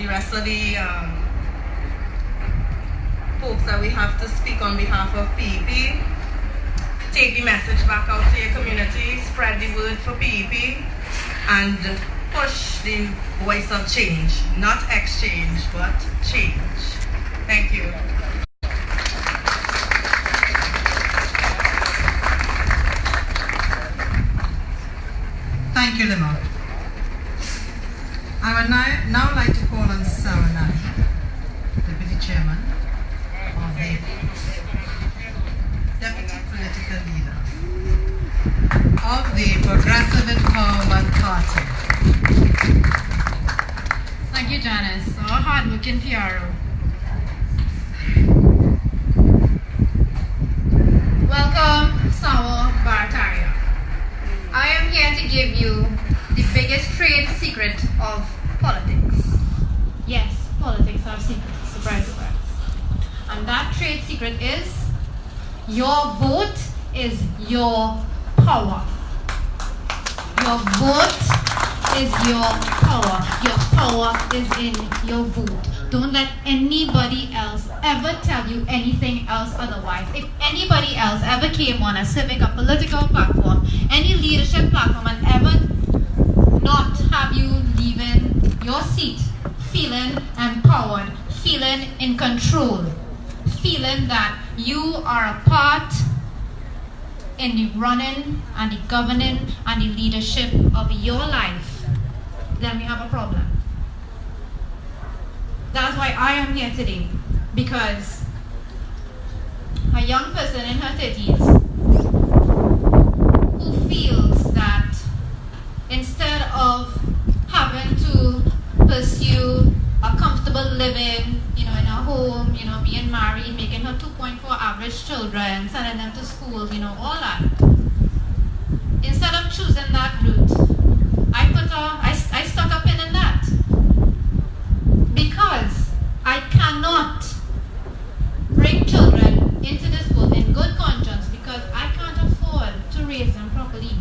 the rest of the folks that we have to speak on behalf of PEP. Take the message back out to your community, spread the word for PEP, and push the voice of change. Not exchange, but change. Thank you. Thank you, Limo. I would now like to call on Sarah Nye, Deputy Chairman of the Deputy Political Leader of the Progressive Empowerment Party. Thank you, Janice. Our hard-working PRO. Welcome, Sawa Barataria. I am here to give you the biggest trade secret of politics. Yes, politics have secrets, surprise, surprise. And that trade secret is your vote is your power. Your vote is your power. Your power is in your vote. Don't let anybody else ever tell you anything else otherwise. If anybody else ever came on a civic or political platform, any leadership platform, and ever not have you leaving your seat feeling empowered, feeling in control, feeling that you are a part in the running and the governing and the leadership of your life, then we have a problem. That's why I am here today, because a young person in her 30s who feels that instead of having to pursue a comfortable living, in a home, being married, making her 2.4 average children, sending them to school, all that. Instead of choosing that route, I stuck a pin in that. Because I cannot bring children into this world in good conscience because I can't afford to raise them properly.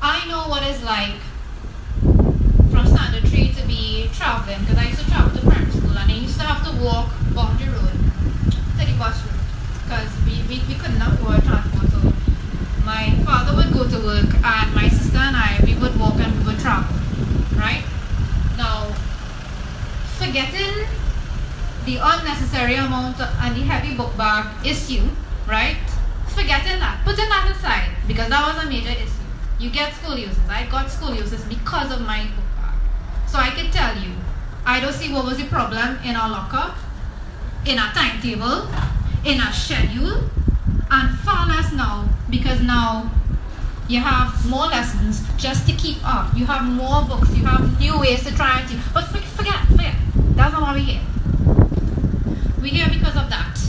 I know what it's like from Standard Tree to be traveling, because I used to travel to primary school and I used to have to walk Boundary Road to the bus route because we couldn't afford transport. So my father would go to work and my sister and we would walk and we would travel, right? Now, forgetting the unnecessary amount and the heavy book bag issue, right? Forgetting that, putting that aside, because that was a major issue. You get scoliosis. I got scoliosis because of my book bag. So I can tell you, I don't see what was the problem in our locker, in our timetable, in our schedule, and far less now, because now you have more lessons just to keep up. You have more books, you have new ways to try and teach. But forget. That's not why we're here. We're here because of that.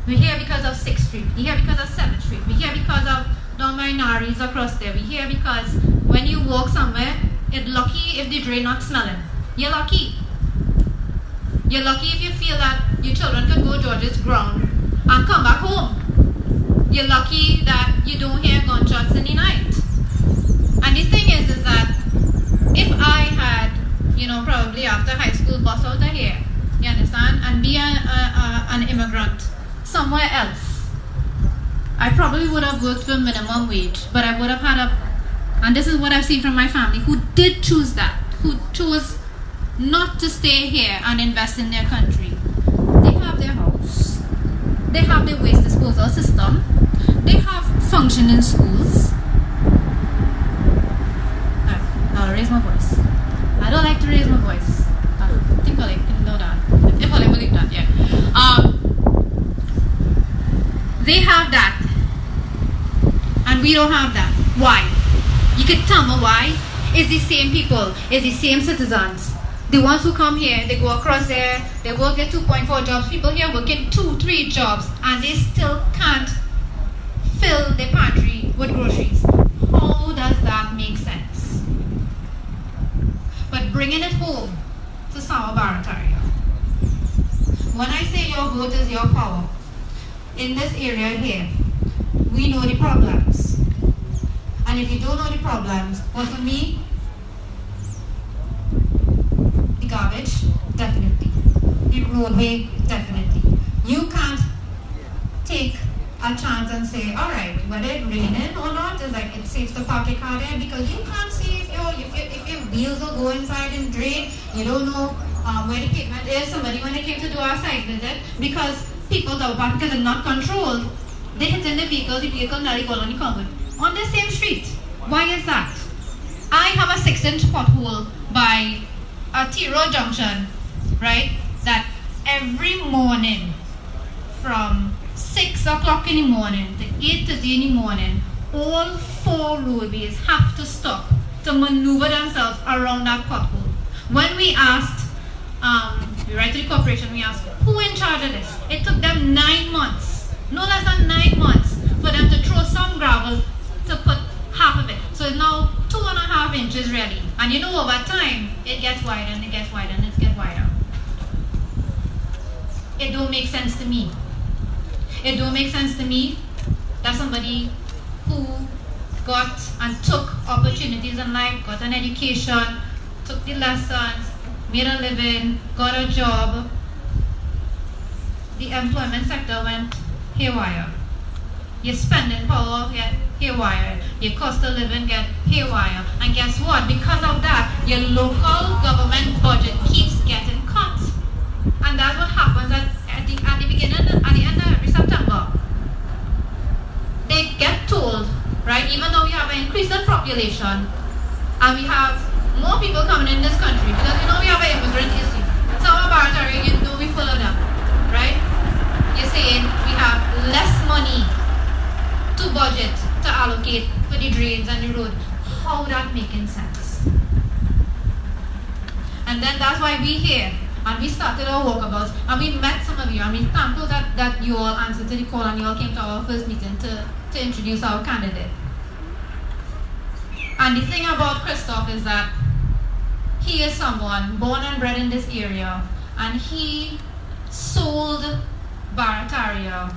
We're here because of 6th Street. We're here because of 7th Street. We're here because of non-binaries across there. We're here because when you walk somewhere, it's lucky if the drain not smelling. You're lucky. You're lucky if you feel that your children could go George's ground and come back home. You're lucky that you don't hear gunshots in the night. And the thing is that if I had, probably after high school, bus out of here, you understand, and be an immigrant somewhere else, I probably would have worked for minimum wage, but I would have had and this is what I've seen from my family, who did choose that, who chose not to stay here and invest in their country. They have their house, they have their waste disposal system, they have functioning schools. I'll raise my voice. I don't like to raise my voice. I think I know that. If I believe that, yeah. They have that, and we don't have that. Why? You could tell me why? It's the same people, it's the same citizens. The ones who come here, they go across there, they work at 2.4 jobs. People here working 2-3 jobs, and they still can't fill their pantry with groceries. How does that make sense? But bringing it home to Sawa Barataria, when I say your vote is your power, in this area here, we know the problems. And if you don't know the problems, well, for me, the garbage, roadway, definitely. You can't take a chance and say, all right, whether it's raining or not, it's like it's safe to park your car there, because you can't see if your wheels will go inside and drain. You don't know where the pavement is. Somebody, when they came to do our site visit, because people that were parked because they're not controlled, they hit in the vehicle nearly got on the curb on the same street. Why is that? I have a 6-inch pothole by a T-Road junction, right? That every morning from 6 o'clock in the morning to 8:30 in the morning, all 4 roadways have to stop to maneuver themselves around that pothole. When we asked, we write to the corporation, we asked, who in charge of this? It took them 9 months, no less than 9 months, for them to throw some gravel to put half of it. So it's now 2.5 inches really. And you know, over time, it gets wider and it gets wider and it gets wider. It don't make sense to me. It don't make sense to me that somebody who got and took opportunities in life, got an education, took the lessons, made a living, got a job, the employment sector went haywire. Your spending power get haywire. Your cost of living get haywire. And guess what? Because of that, your local government budget keeps getting cut. And that's what happens at the beginning, at the end of every September. They get told, right, even though we have an increase in population, and we have more people coming in this country, because you know we have an immigrant issue. Some of Barataria, you know we full of them, right? You're saying we have less money to budget, to allocate for the drains and the road. How that making sense? And then that's why we here, and we started our walkabouts, and we met some of you, and we're thankful that you all answered to the call and you all came to our first meeting to introduce our candidate. And the thing about Christoph is that he is someone born and bred in this area, and he sold Barataria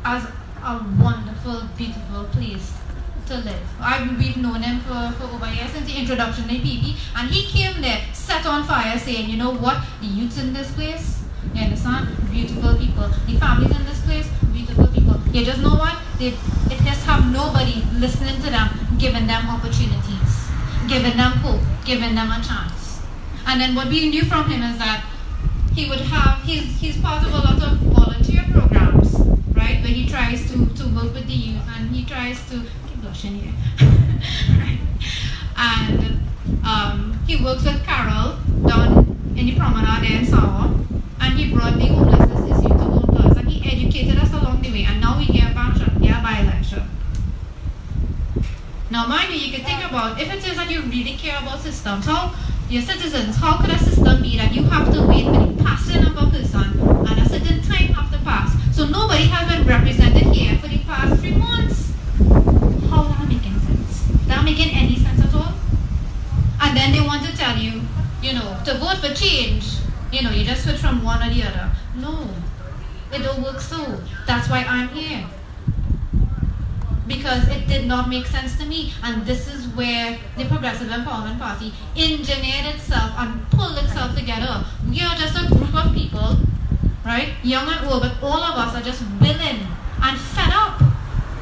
as a wonderful, beautiful place to live. We've known him for over a year, since the introduction to PEP, and he came there, set on fire, saying, you know what, the youths in this place, you understand, beautiful people. The families in this place, beautiful people. You just know what, it just have nobody listening to them, giving them opportunities, giving them hope, giving them a chance. And then what we knew from him is that he would have, he's part of a lot of volunteer programs, right, where he tries to work with the youth, and he tries to, I keep blushing here, right, and he works with Carol down in the promenade there in Sawa, and he brought the homelessness issue to all class, and he educated us along the way, and now we hear about by-election. Now mind you can think about, if it is that you really care about systems, how your citizens, how could a system be that you have to wait for the passing of a person and a certain time have to pass? So nobody has been represented here for the past 3 months. How that making sense? That making any sense at all? And then they want to tell you, you know, to vote for change, you know, you just switch from one or the other. No, it don't work so. That's why I'm here. Because it did not make sense to me, and this is where the Progressive Empowerment Party engineered itself and pulled itself together. We are just a group of people, right, young and old, but all of us are just willing and fed up,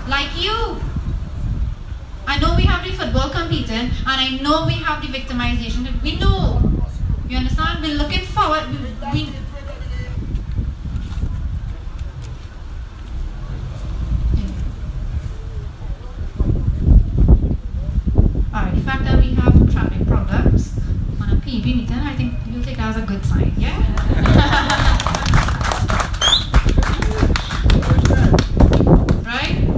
like you. I know we have the football competing, and I know we have the victimization. We know, you understand? We're looking forward. Alright, the fact that we have traffic problems on a PEP meeting, I think you'll take that as a good sign, yeah? Right?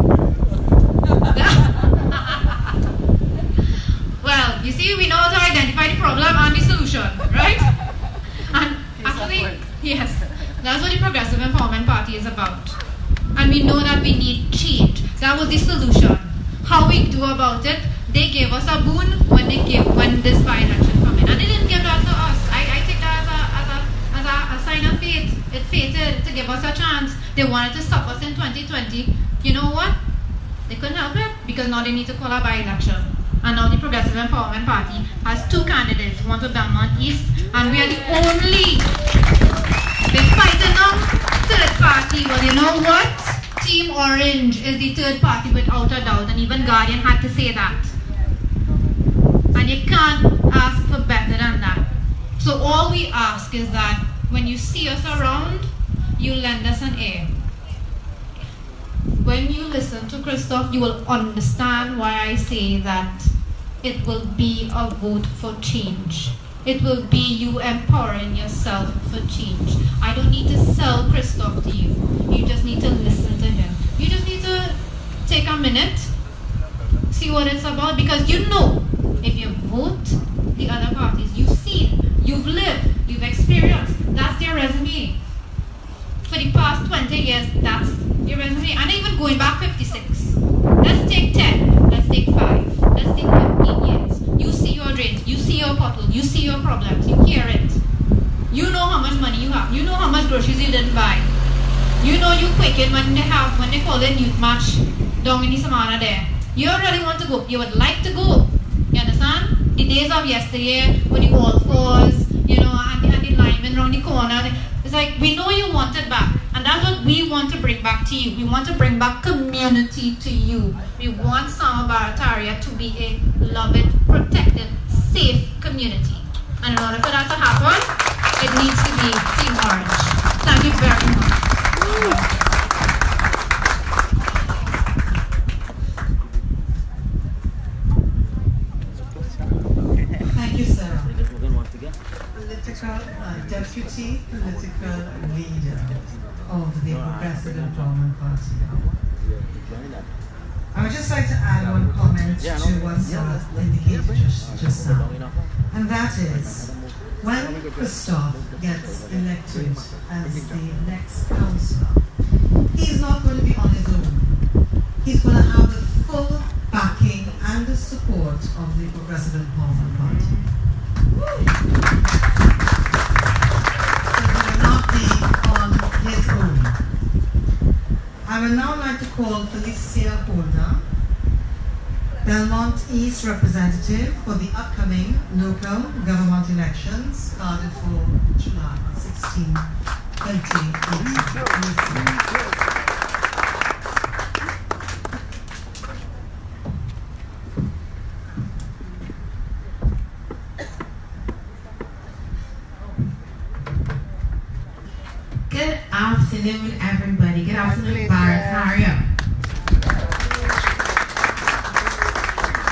Well, you see, we know how to identify the problem and the solution, right? And actually, yes, that's what the Progressive Empowerment Party is about. And we know that we need change. That was the solution. How we do about it, they gave us a boon when this by-election come in, and they didn't give that to us. I take that as a sign of faith. It's fated to give us a chance. They wanted to stop us in 2020. You know what? They couldn't help it, because now they need to call a by-election. And now the Progressive Empowerment Party has 2 candidates, one for Belmont East, and we are the only party. Well, you know what? Team Orange is the third party without a doubt, and even Guardian had to say that. And you can't ask for better than that. So all we ask is that when you see us around, you lend us an ear. When you listen to Christoph, you will understand why I say that it will be a vote for change. It will be you empowering yourself for change. I don't need to sell Christoph to you. You just need to listen to him. You just need to take a minute, see what it's about, because you know, if you vote the other parties, you've seen, you've lived, you've experienced. That's their resume. For the past 20 years, that's your resume. And even going back 56. Let's take 10. Let's take 5. Let's take 15 years. You see your drains. You see your potholes. You see your problems. You hear it. You know how much money you have. You know how much groceries you didn't buy. You know you quick it when they call it youth match down in the Samana there. You don't really want to go. You would like to go. You understand? The days of yesterday with the all fours, you know, and the linemen around the corner. It's like, we know you want it back. And that's what we want to bring back to you. We want to bring back community to you. We want Sama Barataria to be a loved, protected, safe community. And in order for that to happen, it needs to be Team Orange. Thank you very much. Thank you, Sarah. Deputy political leader of the Progressive Empowerment Party. I would just like to add one comment to what Sarah indicated just now. And that is, when Christoph gets elected as the next councillor, he's not going to be on his own. He's going to have the full backing and the support of the Progressive Empowerment Party. His own. I would now like to call Felicia Holder, Belmont East representative for the upcoming local government elections started for July 16, 2018. Good afternoon, everybody. Good afternoon, Barataria.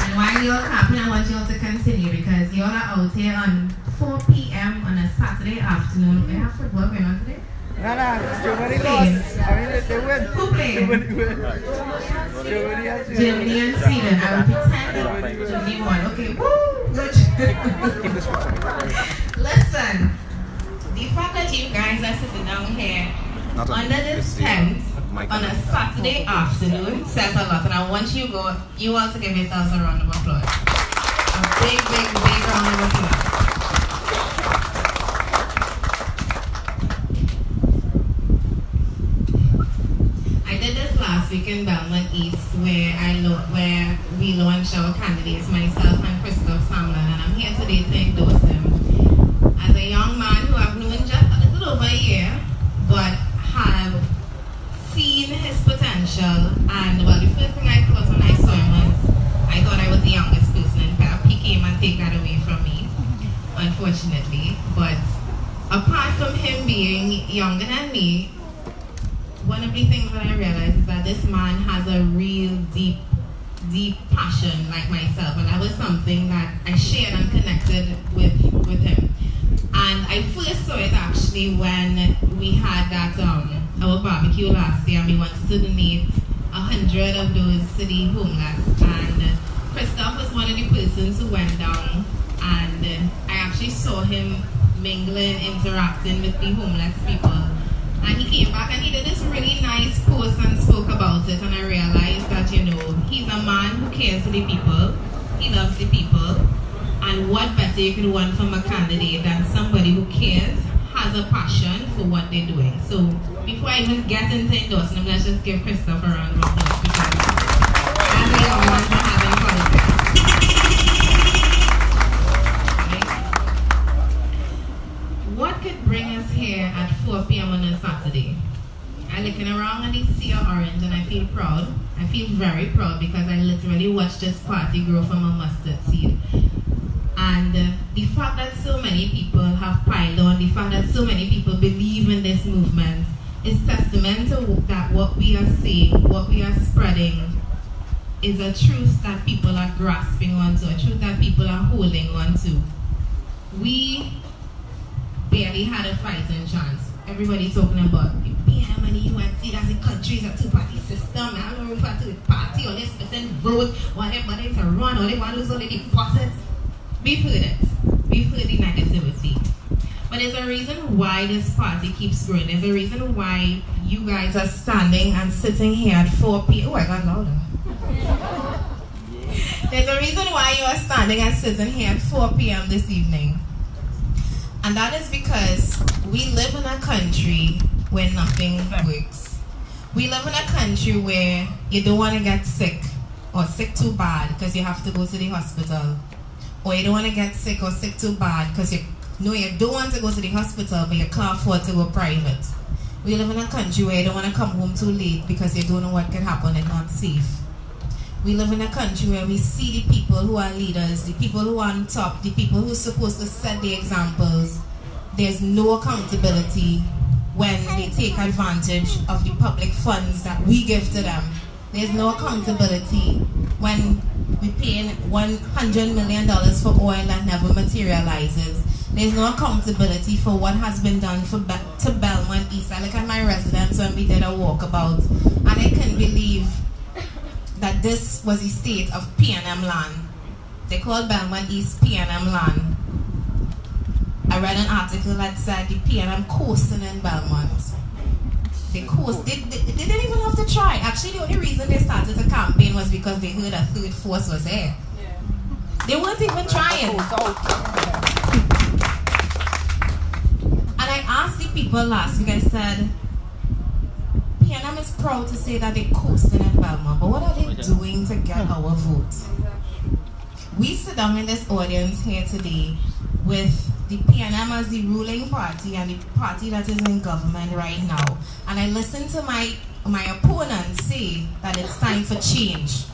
And while you're clapping, I want you all to continue because you all are out here on 4 p.m. on a Saturday afternoon. We have football going on today. Germany lost. I mean, they win. Who played? Germany and Sweden. I will pretend Germany won. Okay, woo! Good. Listen. The fact that you guys are sitting down here under this tent on a Saturday afternoon says a lot, and I want you all to give yourselves a round of applause. A big, big, big round of applause. I did this last week in Belmont East where we launched our candidates, myself and Christoph Samlan, and I'm here today to endorse him. As a young man who I've known just a little over a year, but have seen his potential, and well, the first thing I thought when I saw him was, I thought I was the youngest person in PEP. He came and take that away from me, unfortunately. But apart from him being younger than me, one of the things that I realized is that this man has a real deep passion like myself, and that was something that I shared and connected with him. And I first saw it actually when we had that our barbecue last year, and we wanted to donate 100 of those to the homeless. And Christoph was one of the persons who went down, and I actually saw him mingling, interacting with the homeless people. And he came back and he did this really nice post and spoke about it, and I realized that, you know, he's a man who cares for the people, he loves the people, and what better you could want from a candidate than somebody who cares, has a passion for what they're doing. So before I even get into endorsing him, let's just give Christoph a round of applause, because as a young man to have in politics. What could bring us here at 4 p.m. on a Saturday? I looking around and I see an orange and I feel proud. I feel very proud because I literally watched this party grow from a mustard seed. And the fact that so many people have piled on, the fact that so many people believe in this movement is testament to that what we are saying, what we are spreading is a truth that people are grasping onto, a truth that people are holding onto. We barely had a fighting chance. Everybody talking about the PM and the UNC, that's the country's a two-party system, and I don't know if I to party or this person vote, whatever they to run, or they want to lose all the deposits. We've heard it. We've heard the negativity. But there's a reason why this party keeps growing. There's a reason why you guys are standing and sitting here at 4 p.m. Oh, I got louder. There's a reason why you are standing and sitting here at 4 p.m. this evening. And that is because we live in a country where nothing works. We live in a country where you don't want to get sick or sick too bad because you have to go to the hospital. Or you don't want to get sick or sick too bad because you don't want to go to the hospital but you can't afford to go private. We live in a country where you don't want to come home too late because you don't know what can happen and not safe. We live in a country where we see the people who are leaders, the people who are on top, the people who are supposed to set the examples. There's no accountability when they take advantage of the public funds that we give to them. There's no accountability when we pay $100 million for oil that never materializes. There's no accountability for what has been done to Belmont East. I look at my residents when we did a walkabout, and I couldn't believe that this was the state of P&M land. They called Belmont East P&M land. I read an article that said the P&M coasting in Belmont. They coast. They didn't even have to try. Actually, the only reason they started a campaign was because they heard a third force was there. Yeah. They weren't even trying. And I asked the people last week, I said, P&M is proud to say that they're coasting in Belmont, but what are they doing to get our vote? We sit down in this audience here today with the PNM as the ruling party and the party that is in government right now. And I listened to my opponent say that it's time for change.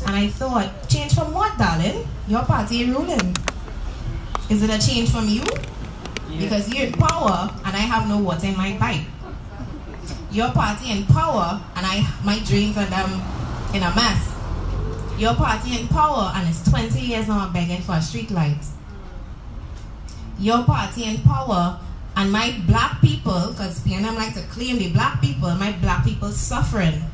And I thought, change from what, darling? Your party is ruling. Is it a change from you? Yeah. Because you're in power and I have no water in my pipe. Your party in power and my dreams are in a mess. Your party in power and it's 20 years now I'm begging for a street light. Your party in power and my black people, because PNM like to claim the black people, my black people suffering.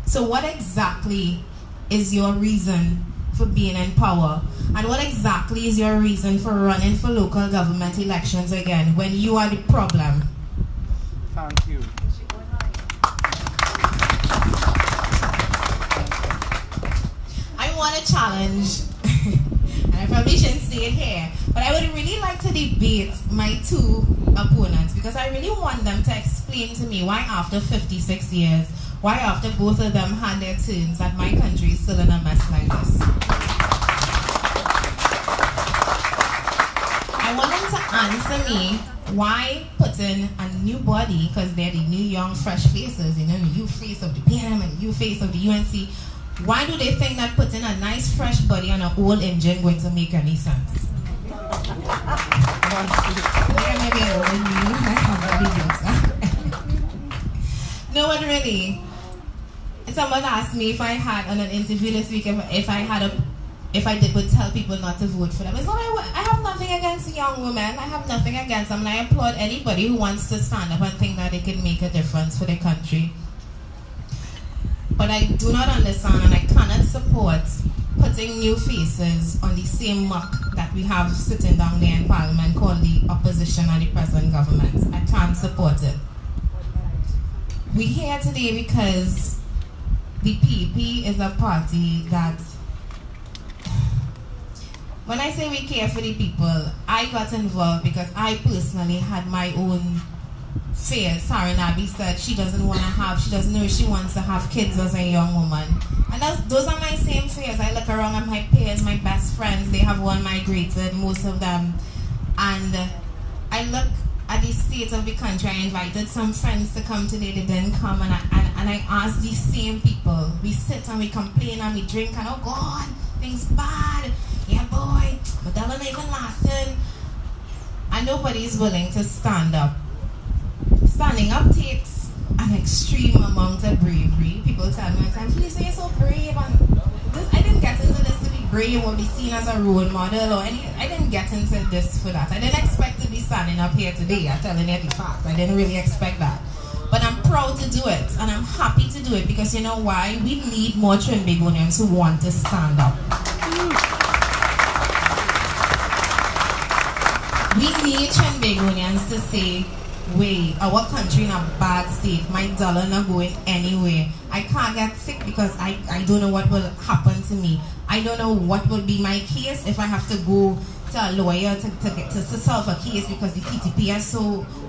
So what exactly is your reason for being in power? And what exactly is your reason for running for local government elections again when you are the problem? Thank you. I want to challenge, and I probably shouldn't say it here, but I would really like to debate my two opponents because I really want them to explain to me why after 56 years, why after both of them had their turns, that my country is still in a mess like this. I want them to answer me why putting a new body, because they're the new young fresh faces, you know, the new face of the PNM and the new face of the UNC, why do they think that putting a nice fresh body on an old engine going to make any sense? Yeah, maybe I don't No, but really, someone asked me if I had on an interview this week if I would tell people not to vote for them. It's not, I have nothing against young women. I have nothing against them. And I applaud anybody who wants to stand up and think that they can make a difference for their country. But I do not understand and I cannot support putting new faces on the same muck that we have sitting down there in Parliament called the opposition and the present government. I can't support it. We're here today because the PEP is a party that, when I say we care for the people, I got involved because I personally had my own fears. Sarah Nabi said she doesn't know if she wants to have kids as a young woman. And those are my same fears. I look around at my peers, my best friends, they have all migrated, most of them. And I look at the state state of the country. I invited some friends to come today, they didn't come, and I asked these same people. We sit and we complain and we drink and oh God, things bad. Yeah boy, but that not even lasting. And nobody is willing to stand up. Standing up takes an extreme amount of bravery. People tell me all the time, please, you're so brave. And I didn't get into this to be brave or be seen as a role model or any. I didn't get into this for that. I didn't expect to be standing up here today. I'm telling you the fact. I didn't really expect that. But I'm proud to do it, and I'm happy to do it because you know why? We need more Trinbagonians who want to stand up. We need Trinbagonians to say, wait, our country in a bad state, my dollar not going anywhere. I can't get sick because I don't know what will happen to me. I don't know what will be my case if I have to go to a lawyer to solve a case because the TTP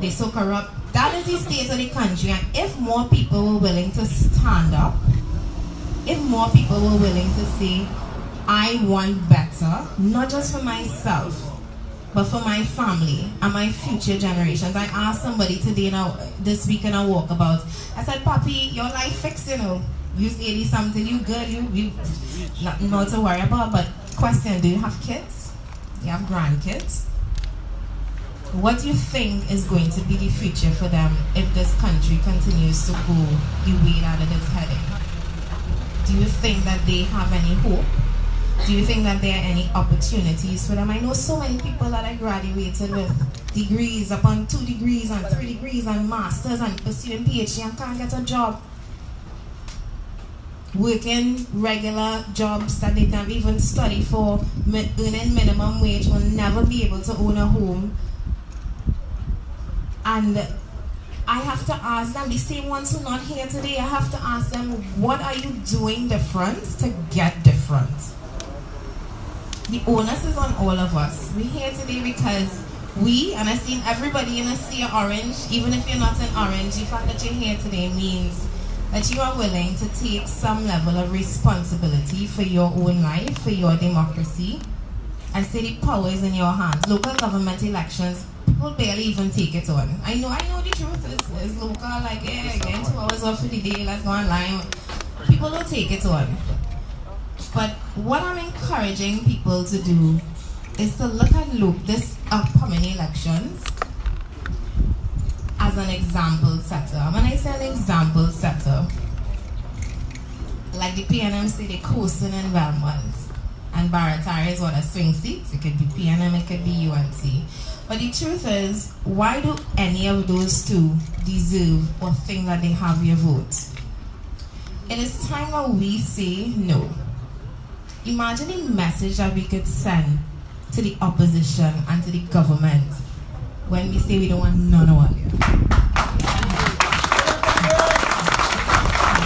they're so corrupt. That is the state of the country, and if more people were willing to stand up, if more people were willing to say, I want better, not just for myself, but for my family and my future generations. I asked somebody today, this week in a walkabout, I said, Papi, your life fixed, you're 80 something, you good, you nothing more to worry about. But question, do you have kids? You have grandkids? What do you think is going to be the future for them if this country continues to go the way that it is heading? Do you think that they have any hope? Do you think that there are any opportunities for them? I know so many people that I graduated with degrees upon 2 degrees and 3 degrees and masters and pursuing PhD and can't get a job. Working regular jobs that they don't even study for, earning minimum wage, will never be able to own a home. And I have to ask them, the same ones who are not here today, I have to ask them, what are you doing different to get different? The onus is on all of us. We're here today because and I've seen everybody in a sea of orange, even if you're not in orange, the fact that you're here today means that you are willing to take some level of responsibility for your own life, for your democracy. I say the power is in your hands. Local government elections, people barely even take it on. I know the truth is local, like, yeah, again, 2 hours off for the day, let's go online. People don't take it on. But what I'm encouraging people to do is to look at this upcoming elections as an example setter. When I say an example setter, like the PNM say they're coasting in Belmont, and Barataria is what a swing seat. It could be PNM, it could be UNC. But the truth is, why do any of those two deserve or think that they have your vote? It is time that we say no. Imagine the message that we could send to the opposition and to the government when we say we don't want none of you.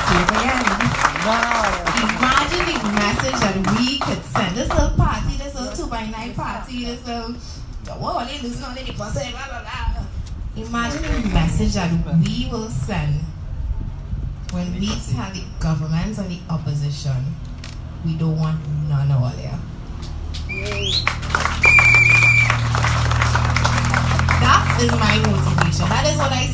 Say it again. Imagine the message that we could send. This little party, this little 2x9 party, this little, whoa, they losing all the deposit, blah, blah, blah. Imagine the message that we will send when we tell the government or the opposition we don't want none of you. That is my motivation. That is what I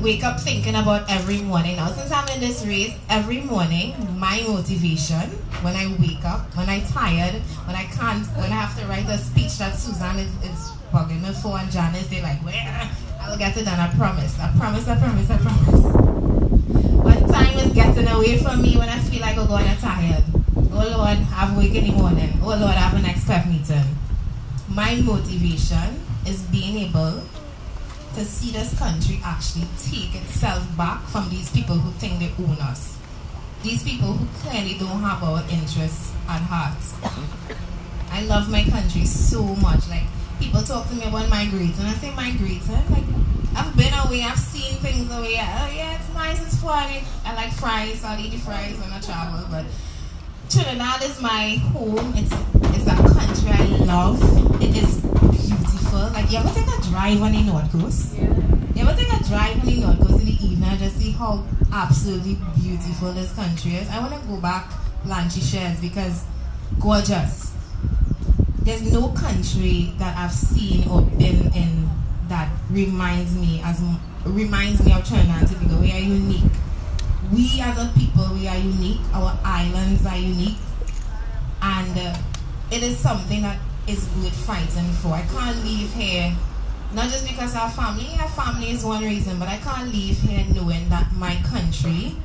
wake up thinking about every morning. Now, since I'm in this race, every morning, my motivation, when I wake up, when I'm tired, when I have to write a speech that Suzanne is bugging me for, and Janice, they're like, well, I'll get it done, I promise. I promise. When time is getting away from me, when I feel like, oh God, I'm tired. Oh Lord, I have work in the morning. Oh Lord, I have an expert meeting. My motivation is being able to see this country actually take itself back from these people who think they own us. These people who clearly don't have our interests at heart. I love my country so much. Like, people talk to me about migrating, and I say migrating, like, I've been away, I've seen things away. Oh yeah, it's nice, it's fun. I like fries, I'll eat the fries when I travel, but Trinidad is my home. It's a country I love. It is beautiful. Like, you ever take a drive on the North Coast? Yeah. You ever take a drive on the North Coast in the evening and just see how absolutely beautiful this country is? I want to go back Blanche Shares because gorgeous. There's no country that I've seen or been in that reminds me of Trinidad and Tobago. We are unique. We as a people, we are unique. Our islands are unique, and it is something that is worth fighting for. I can't leave here, not just because our family is one reason, but I can't leave here knowing that my country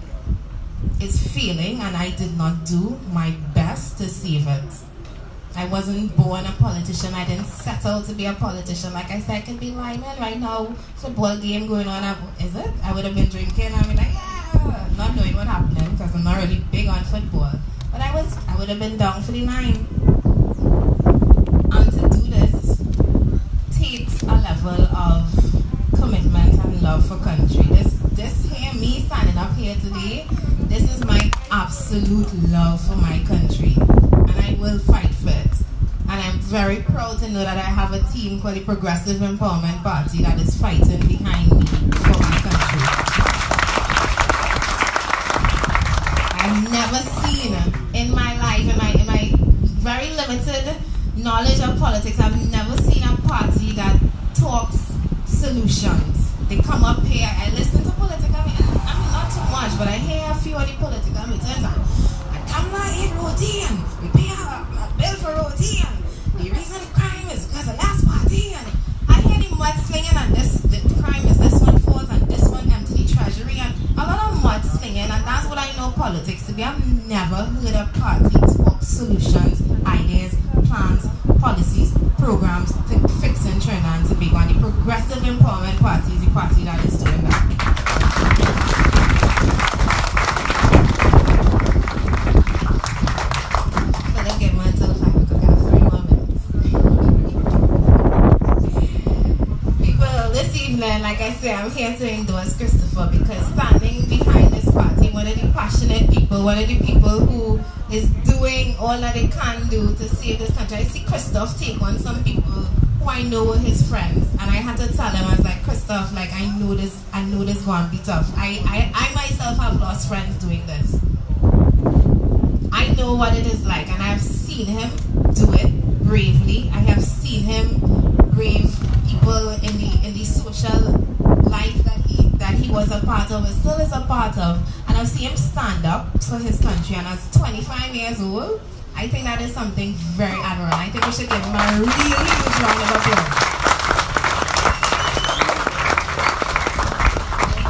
is failing and I did not do my best to save it. I wasn't born a politician. I didn't set out to be a politician. Like I said, I could be lying right now, football game going on. Is it? I would have been drinking. I'd be like, yeah, not knowing what happening because I'm not really big on football. But I would have been down for the line. And to do this takes a level of commitment and love for country. This here, me standing up here today, this is my absolute love for my country. And I will fight for it. And I'm very proud to know that I have a team called the Progressive Empowerment Party that is fighting behind me for my country. I've never seen in my life, in my very limited knowledge of politics, I've never seen a party that talks solutions. They come up here, I listen to political, I mean not too much, but I hear a few of the political meetings and I'm not in routine. We pay a bill for routine. The reason the crime is because of last party. And I hear the mudslinging and the crime is this one falls and this one empty the treasury and a lot of mudslinging, and that's what I know politics to be. I've never heard a party talk solutions, ideas, plans, policies, programs to fixing Trinidad and Tobago, and the Progressive Empowerment Party is the party that is doing that. Like I say, I'm here to endorse Christopher because standing behind this party, one of the passionate people, one of the people who is doing all that they can do to save this country. I see Christoph take on some people who I know were his friends, and I had to tell him, I was like, Christoph, like I know this going to be tough. I myself have lost friends doing this. I know what it is like, and I've seen him do it bravely. I have seen him brave people in the social life that he was a part of and still is a part of, and I've seen him stand up for his country, and as 25 years old, I think that is something very admirable. I think we should give him a really huge round of applause.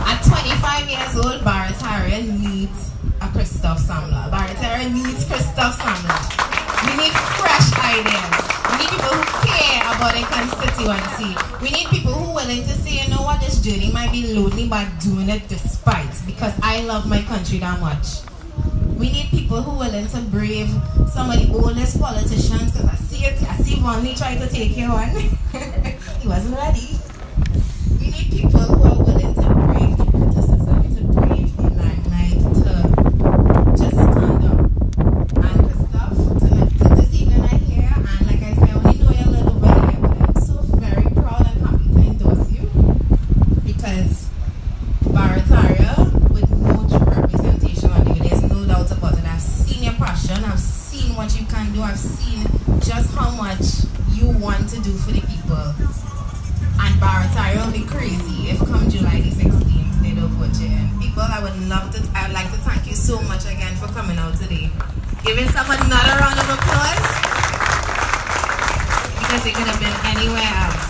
At 25 years old, Barataria needs a Christoph Samler. Barataria needs Christoph Samler. We need fresh ideas. We need people who care about their constituency. We need people who are willing to say, you know what, this journey might be lonely, but doing it despite, because I love my country that much. We need people who are willing to brave some of the oldest politicians, because I see Vonley try to take you on. He wasn't ready. We need people who are willing to brave the criticism, to brave the limelight, to just stand up. And Christoph, this evening I hear, and like I said, I only know you a little bit here, but I'm so very proud and happy to endorse you, because Barataria, with no true representation on you, there's no doubt about it. I've seen your passion, I've seen what you can do, I've seen just how much you want to do for the people. And Barataria will be crazy if come July the 16th they don't vote you in. People, I would like to thank you so much again for coming out today. Giving someone another round of applause, because it could have been anywhere else.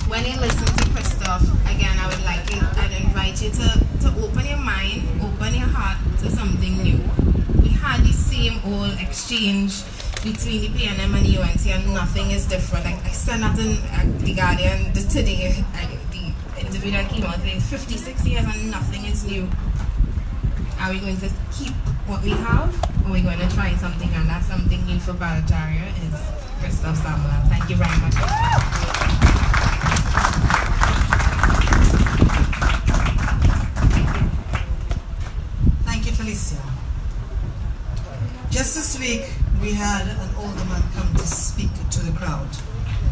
When you listen to Christoph, again, I'd invite you to open your mind, open your heart to something new. We had the same old exchange between the PNM and the UNC, and nothing is different. Like I said that in The Guardian today, the interview that came out today, 56 years and nothing is new. Are we going to keep what we have, or are we going to try something, and that's something new for Barataria is Christoph Samler. Thank you very much. Thank you, Felicia. Just this week, we had an older man come to speak to the crowd,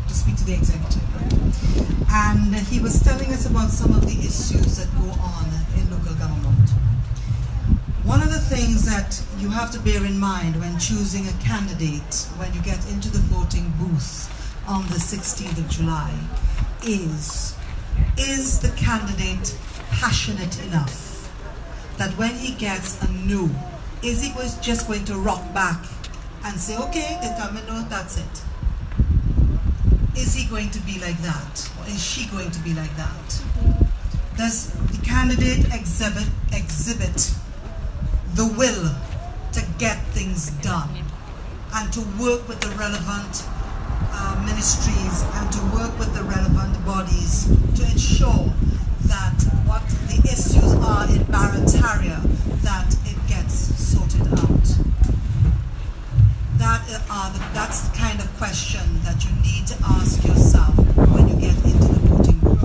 to speak to the executive, right? And he was telling us about some of the issues that go on in local government. One of the things that you have to bear in mind when choosing a candidate, when you get into the voting booth, on the 16th of July is the candidate passionate enough that when he gets a no, is he just going to rock back and say, okay, they tell me no, that's it? Is he going to be like that? Or is she going to be like that? Does the candidate exhibit the will to get things done and to work with the relevant ministries and to work with the relevant bodies to ensure that what the issues are in Barataria, that it gets sorted out? That's the kind of question that you need to ask yourself when you get into the voting booth.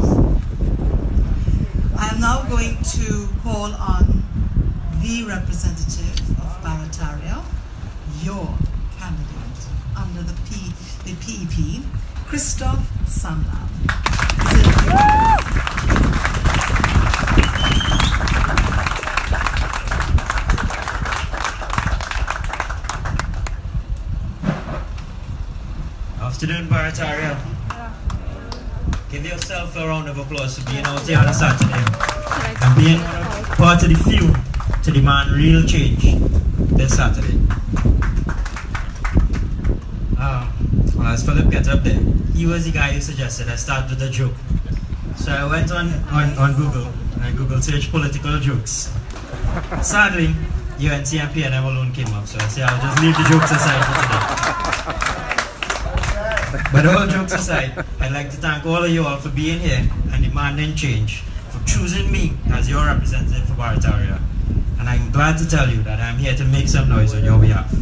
I am now going to call on the representative of Barataria, your candidate under the PEP, Christoph Samlam. Afternoon, Barataria. Give yourself a round of applause for being out here on a Saturday and being part of the few to demand real change this Saturday. Well, as Philip gets up there, he was the guy who suggested I start with a joke. So I went on Google and I Google searched political jokes. Sadly, UNC and PNM alone came up, so I said I'll just leave the jokes aside for today. But all jokes aside, I'd like to thank all of you all for being here and demanding change, for choosing me as your representative for Barataria. And I'm glad to tell you that I'm here to make some noise on your behalf.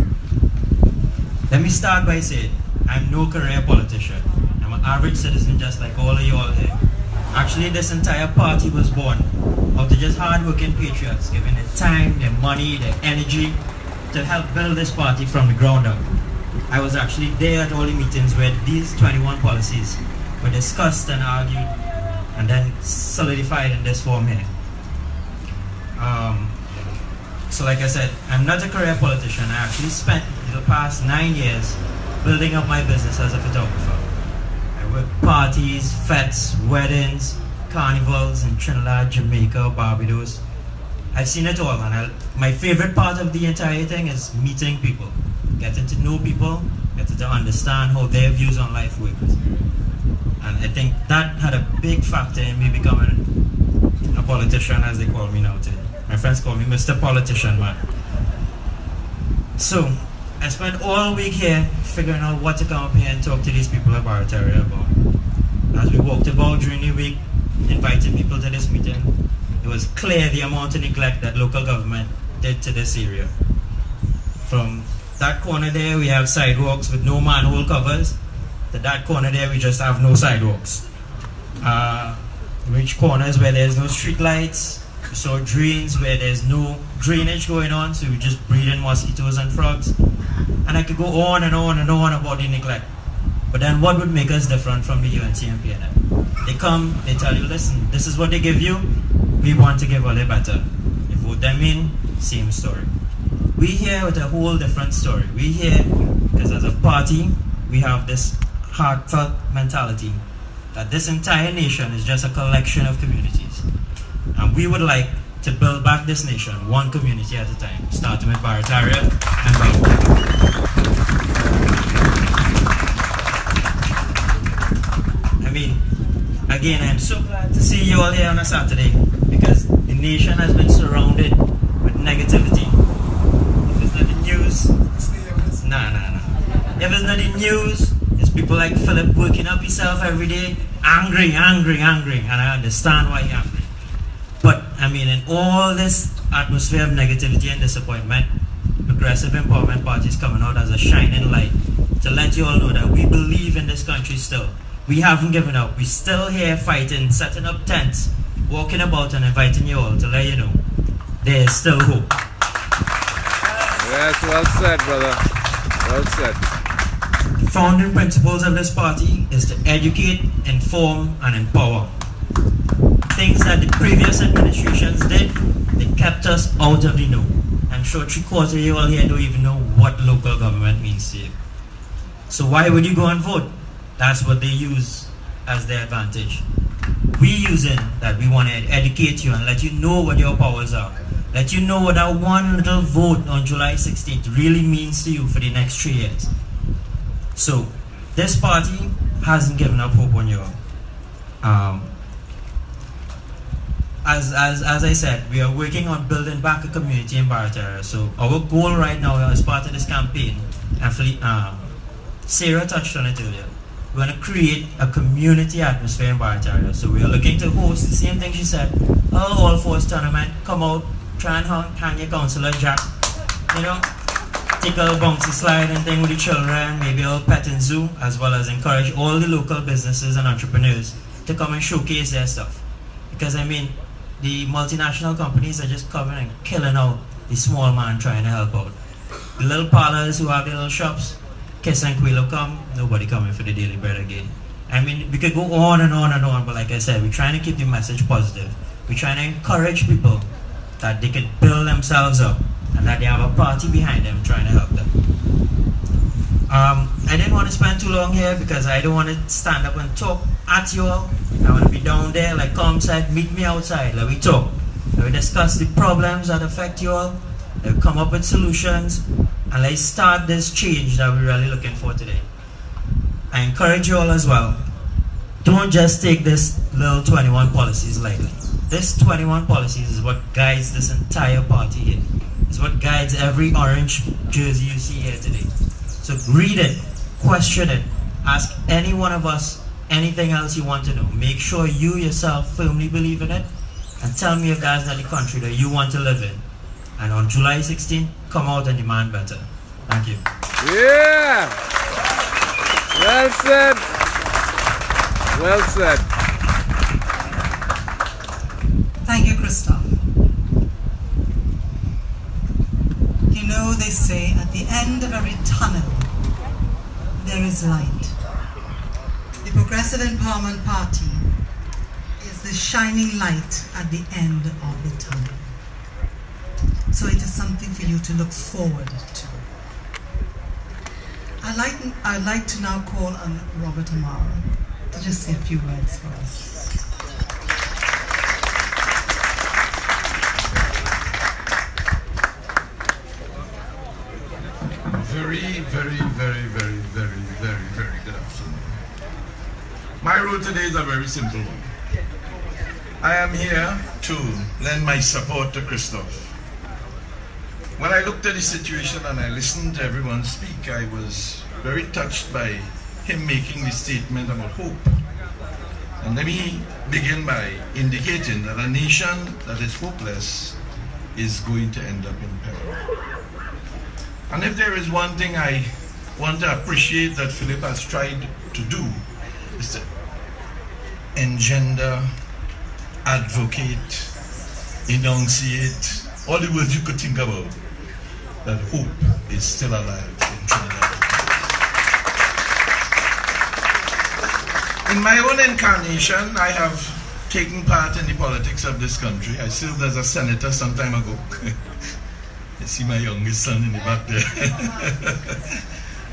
Let me start by saying, I'm no career politician. I'm an average citizen just like all of you all here. Actually, this entire party was born out of just hard-working patriots, giving their time, their money, their energy to help build this party from the ground up. I was actually there at all the meetings where these 21 policies were discussed and argued and then solidified in this form here. So like I said, I'm not a career politician. I actually spent the past 9 years building up my business as a photographer. I worked parties, fetes, weddings, carnivals in Trinidad, Jamaica, Barbados. I've seen it all, and my favorite part of the entire thing is meeting people. Getting to know people, getting to understand how their views on life work. And I think that had a big factor in me becoming a politician, as they call me now today. My friends call me Mr. Politician Man. So, I spent all week here figuring out what to come up here and talk to these people at Barataria about. As we walked about during the week, inviting people to this meeting, it was clear the amount of neglect that local government did to this area. From that corner there, we have sidewalks with no manhole covers. To that corner there, we just have no sidewalks. Which corners where there's no street lights. We saw drains where there's no drainage going on, so we just breed in mosquitoes and frogs. And I could go on and on and on about the neglect. But then what would make us different from the UNC and PNM? They come, they tell you, listen, this is what they give you, we want to give all it better. You vote them in, same story. We here with a whole different story. We here because as a party, we have this heartfelt mentality that this entire nation is just a collection of communities. And we would like to build back this nation, one community at a time, starting with Barataria and Bangkok. I mean, again, I'm so glad to see you all here on a Saturday because the nation has been surrounded with negativity. If it's not the news, nah. If it's not the news, it's people like Philip waking up himself every day, angry, and I understand why he's angry. But, I mean, in all this atmosphere of negativity and disappointment, Progressive Empowerment Party is coming out as a shining light to let you all know that we believe in this country still. We haven't given up. We're still here fighting, setting up tents, walking about and inviting you all to let you know there is still hope. Yes, well said, brother. Well said. The founding principles of this party is to educate, inform, and empower. Things that the previous administrations did, they kept us out of the know. I'm sure 3/4 of you all here don't even know what local government means to you. So why would you go and vote? That's what they use as their advantage. We using that we want to educate you and let you know what your powers are. Let you know what that one little vote on July 16th really means to you for the next 3 years. So, this party hasn't given up hope on you. As I said, we are working on building back a community in Barataria. So our goal right now as part of this campaign, and Sarah touched on it earlier, we want to create a community atmosphere in Barataria. So we are looking to host the same thing she said, all force tournament, come out, try and hang your councillor Jack, you know, take a little bouncy slide and thing with the children, maybe a little pet and zoo, as well as encourage all the local businesses and entrepreneurs to come and showcase their stuff. Because I mean, the multinational companies are just coming and killing out the small man trying to help out. The little parlors who have their little shops, Kiss and Quilo come, nobody coming for the daily bread again. I mean, we could go on and on and on, but like I said, we're trying to keep the message positive. We're trying to encourage people that they could build themselves up and that they have a party behind them trying to help them. I didn't want to spend too long here because I don't want to stand up and talk at you all. I want to be down there, like Com said, meet me outside, let me talk. Let me discuss the problems that affect you all. Let me come up with solutions, and let's start this change that we're really looking for today. I encourage you all as well, don't just take this little 21 policies lightly. This 21 policies is what guides this entire party here. It's what guides every orange jersey you see here today. So read it, question it, ask any one of us anything else you want to know. Make sure you yourself firmly believe in it, and tell me if that's not the country that you want to live in. And on July 16th, come out and demand better. Thank you. Yeah! Well said. Well said. Thank you, Christoph. You know, they say at the end of every tunnel, there is light. The Progressive Empowerment Party is the shining light at the end of the tunnel. So it is something for you to look forward to. I'd like to now call on Robert Amaro to just say a few words for us. Very good afternoon. My role today is a very simple one. I am here to lend my support to Christoph. When I looked at the situation and I listened to everyone speak, I was very touched by him making the statement about hope. And let me begin by indicating that a nation that is hopeless is going to end up in peril. And if there is one thing I want to appreciate that Philip has tried to do, is to engender, advocate, enunciate, all the words you could think about, that hope is still alive in Trinidad. In my own incarnation, I have taken part in the politics of this country. I served as a senator some time ago. I see my youngest son in the back there.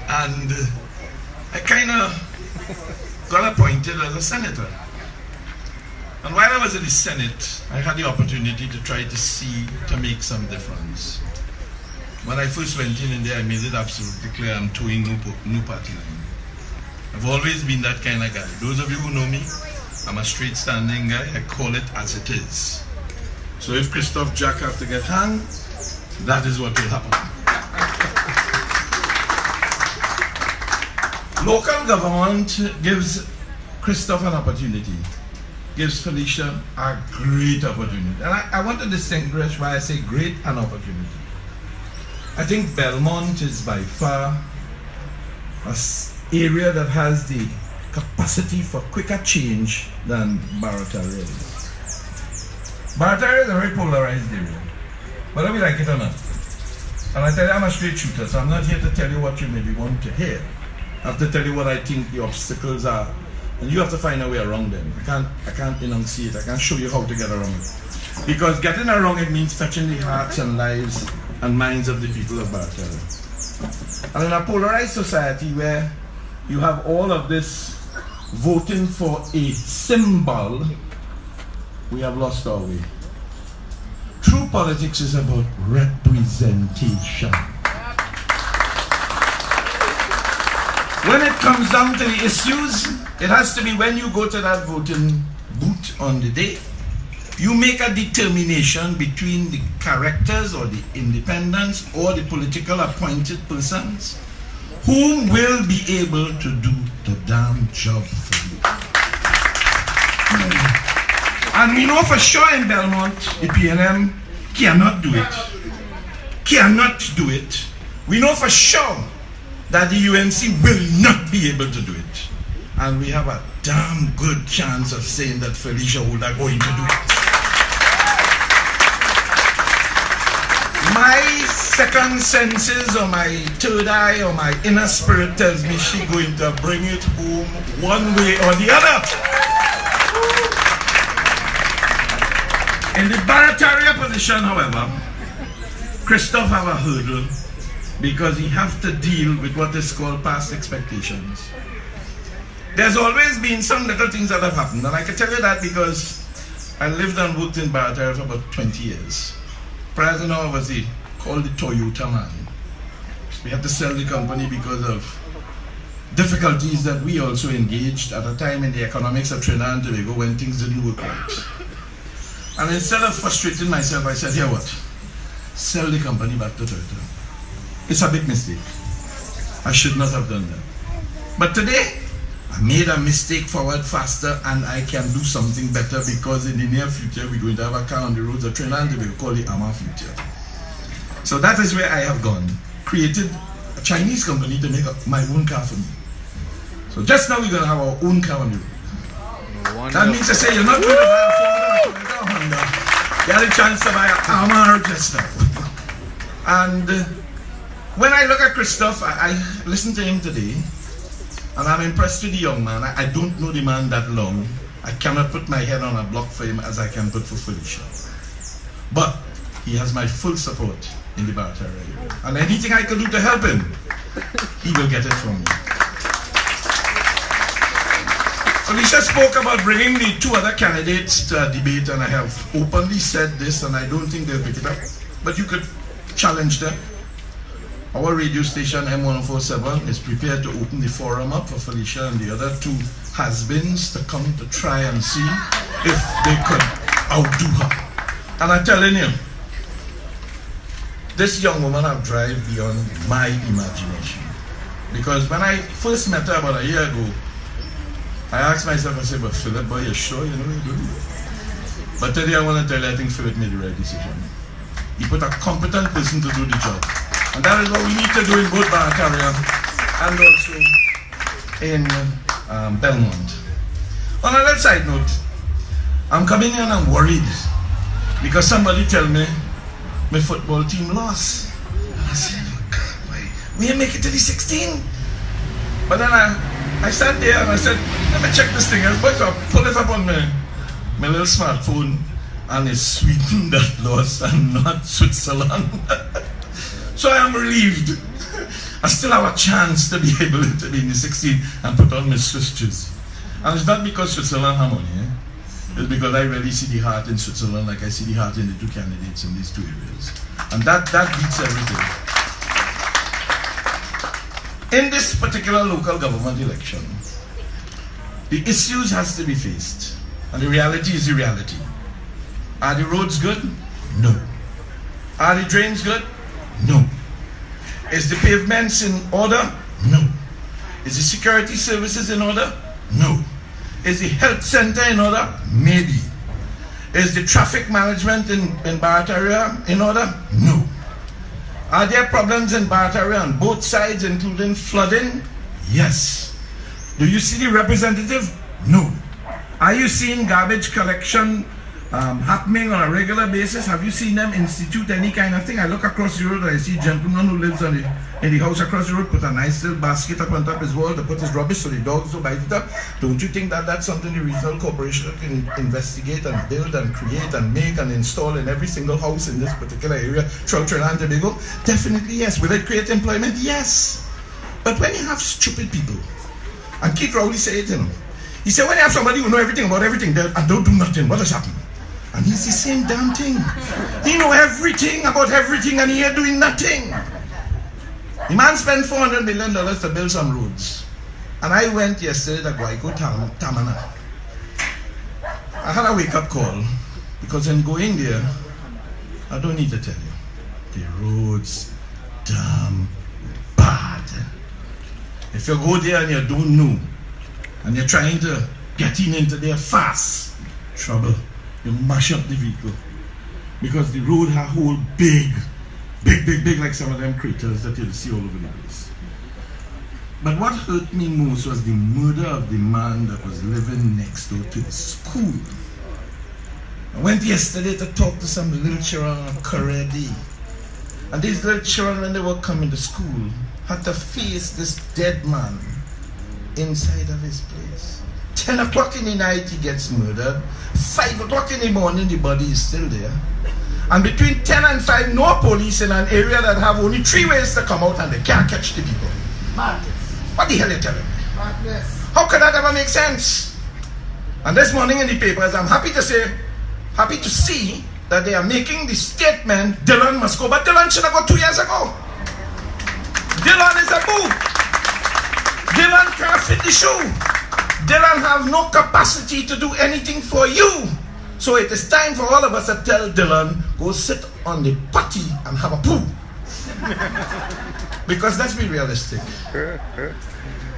And I kind of got appointed as a senator. And while I was in the Senate, I had the opportunity to try to make some difference. When I first went in there, I made it absolutely clear I'm towing no party line. I've always been that kind of guy. Those of you who know me, I'm a straight standing guy. I call it as it is. So if Christoph Jack have to get hanged, that is what will happen. Local government gives Christoph an opportunity, gives Felicia a great opportunity. And I want to distinguish why I say great an opportunity. I think Belmont is by far an area that has the capacity for quicker change than Barataria is. Barataria is a very polarized area, whether we like it or not. And I tell you, I'm a straight shooter, so I'm not here to tell you what you maybe want to hear. I have to tell you what I think the obstacles are, and you have to find a way around them. I can't enunciate, I can't show you how to get around it. Because getting around it means touching the hearts and lives and minds of the people of Barataria. And in a polarized society where you have all of this voting for a symbol, we have lost our way. True politics is about representation. When it comes down to the issues, it has to be when you go to that voting booth on the day, you make a determination between the characters or the independents or the political appointed persons who will be able to do the damn job for you. And we know for sure in Belmont, the PNM cannot do it. Cannot do it. We know for sure that the UNC will not be able to do it. And we have a damn good chance of saying that Felicia would are going to do it. My second senses or my third eye or my inner spirit tells me she's going to bring it home one way or the other. In the Barataria position, however, Christophe have a hurdle because he has to deal with what is called past expectations. There's always been some little things that have happened, and I can tell you that because I lived and worked in Barataria for about 20 years. Prior to now, I was called the Toyota man. We had to sell the company because of difficulties that we also engaged at a time in the economics of Trinidad and Tobago when things didn't work right. And instead of frustrating myself, I said, here what? Sell the company back to Toyota. It's a big mistake. I should not have done that. But today, I made a mistake forward faster and I can do something better because in the near future, we're going to have a car on the roads of Trinidad and Tobago called the Ama Future. So that is where I have gone. Created a Chinese company to make my own car for me. So just now we're going to have our own car on the road. That means to say you're not going to buy a Ford or a Honda. You have a chance to buy an Ama just now. And when I look at Christophe, I listened to him today. And I'm impressed with the young man. I don't know the man that long. I cannot put my head on a block for him as I can put for Felicia. But he has my full support in the Barataria area. And anything I can do to help him, he will get it from me. Felicia spoke about bringing the two other candidates to a debate, and I have openly said this, and I don't think they'll pick it up. But you could challenge them. Our radio station M1047 is prepared to open the forum up for Felicia and the other two has-beens to come to try and see if they could outdo her. And I'm telling you, this young woman have drive beyond my imagination. Because when I first met her about a year ago, I asked myself, I said, but Philip, boy, you sure you know what you're doing? But today I want to tell you, I think Philip made the right decision. He put a competent person to do the job. And that is what we need to do in both Barataria and also in Belmont. On a little side note, I'm coming in and I'm worried because somebody tell me my football team lost. And I said, oh God, why? We didn't make it to the 16. But then I sat there and I said, let me check this thing. I was about to pull it up on my little smartphone, and it's Sweden that lost and not Switzerland. So I am relieved. I still have a chance to be able to be in the 16 and put on my Swiss jersey. And it's not because Switzerland have money. It's because I really see the heart in Switzerland like I see the heart in the two candidates in these two areas. And that beats everything. In this particular local government election, the issues has to be faced. And the reality is the reality. Are the roads good? No. Are the drains good? No. Is the pavements in order? No. Is the security services in order? No. Is the health center in order? Maybe. Is the traffic management in Barataria in order? No. Are there problems in Barataria on both sides, including flooding? Yes. Do you see the representative? No. Are you seeing garbage collection happening on a regular basis? Have you seen them institute any kind of thing? I look across the road and I see a gentleman who lives in the house across the road put a nice little basket up on top of his wall to put his rubbish so the dogs don't bite it up. Don't you think that that's something the regional corporation can investigate and build and create and make and install in every single house in this particular area throughout Trinidad and Tobago? Definitely yes. Will it create employment? Yes. But when you have stupid people And Keith Rowley said to him, he said, when you have somebody who know everything about everything and don't do nothing, what has happened? And he's the same damn thing. He know everything about everything and he ain't doing nothing. The man spent $400 million to build some roads. And I went yesterday to Guayco, Tamana. I had a wake-up call because in going there, I don't need to tell you, the roads damn bad. If you go there and you don't know, and you're trying to get into there fast, trouble. You mash up the vehicle. Because the road has whole big, like some of them craters that you'll see all over the place. But what hurt me most was the murder of the man that was living next door to the school. I went yesterday to talk to some little children of Karedi. And these little children, when they were coming to school, had to face this dead man inside of his place. 10 o'clock in the night he gets murdered. 5 o'clock in the morning the body is still there. And between 10 and 5 no police in an area that have only 3 ways to come out and they can't catch the people. Madness. What the hell are you telling me? Madness. How can that ever make sense? And this morning in the papers I'm happy to see that they are making the statement Dylan must go, but Dylan should have gone 2 years ago. Dylan is a boo. Dylan can't fit the shoe. Dylan have no capacity to do anything for you. So it is time for all of us to tell Dylan, go sit on the potty and have a poo. Because let's be realistic.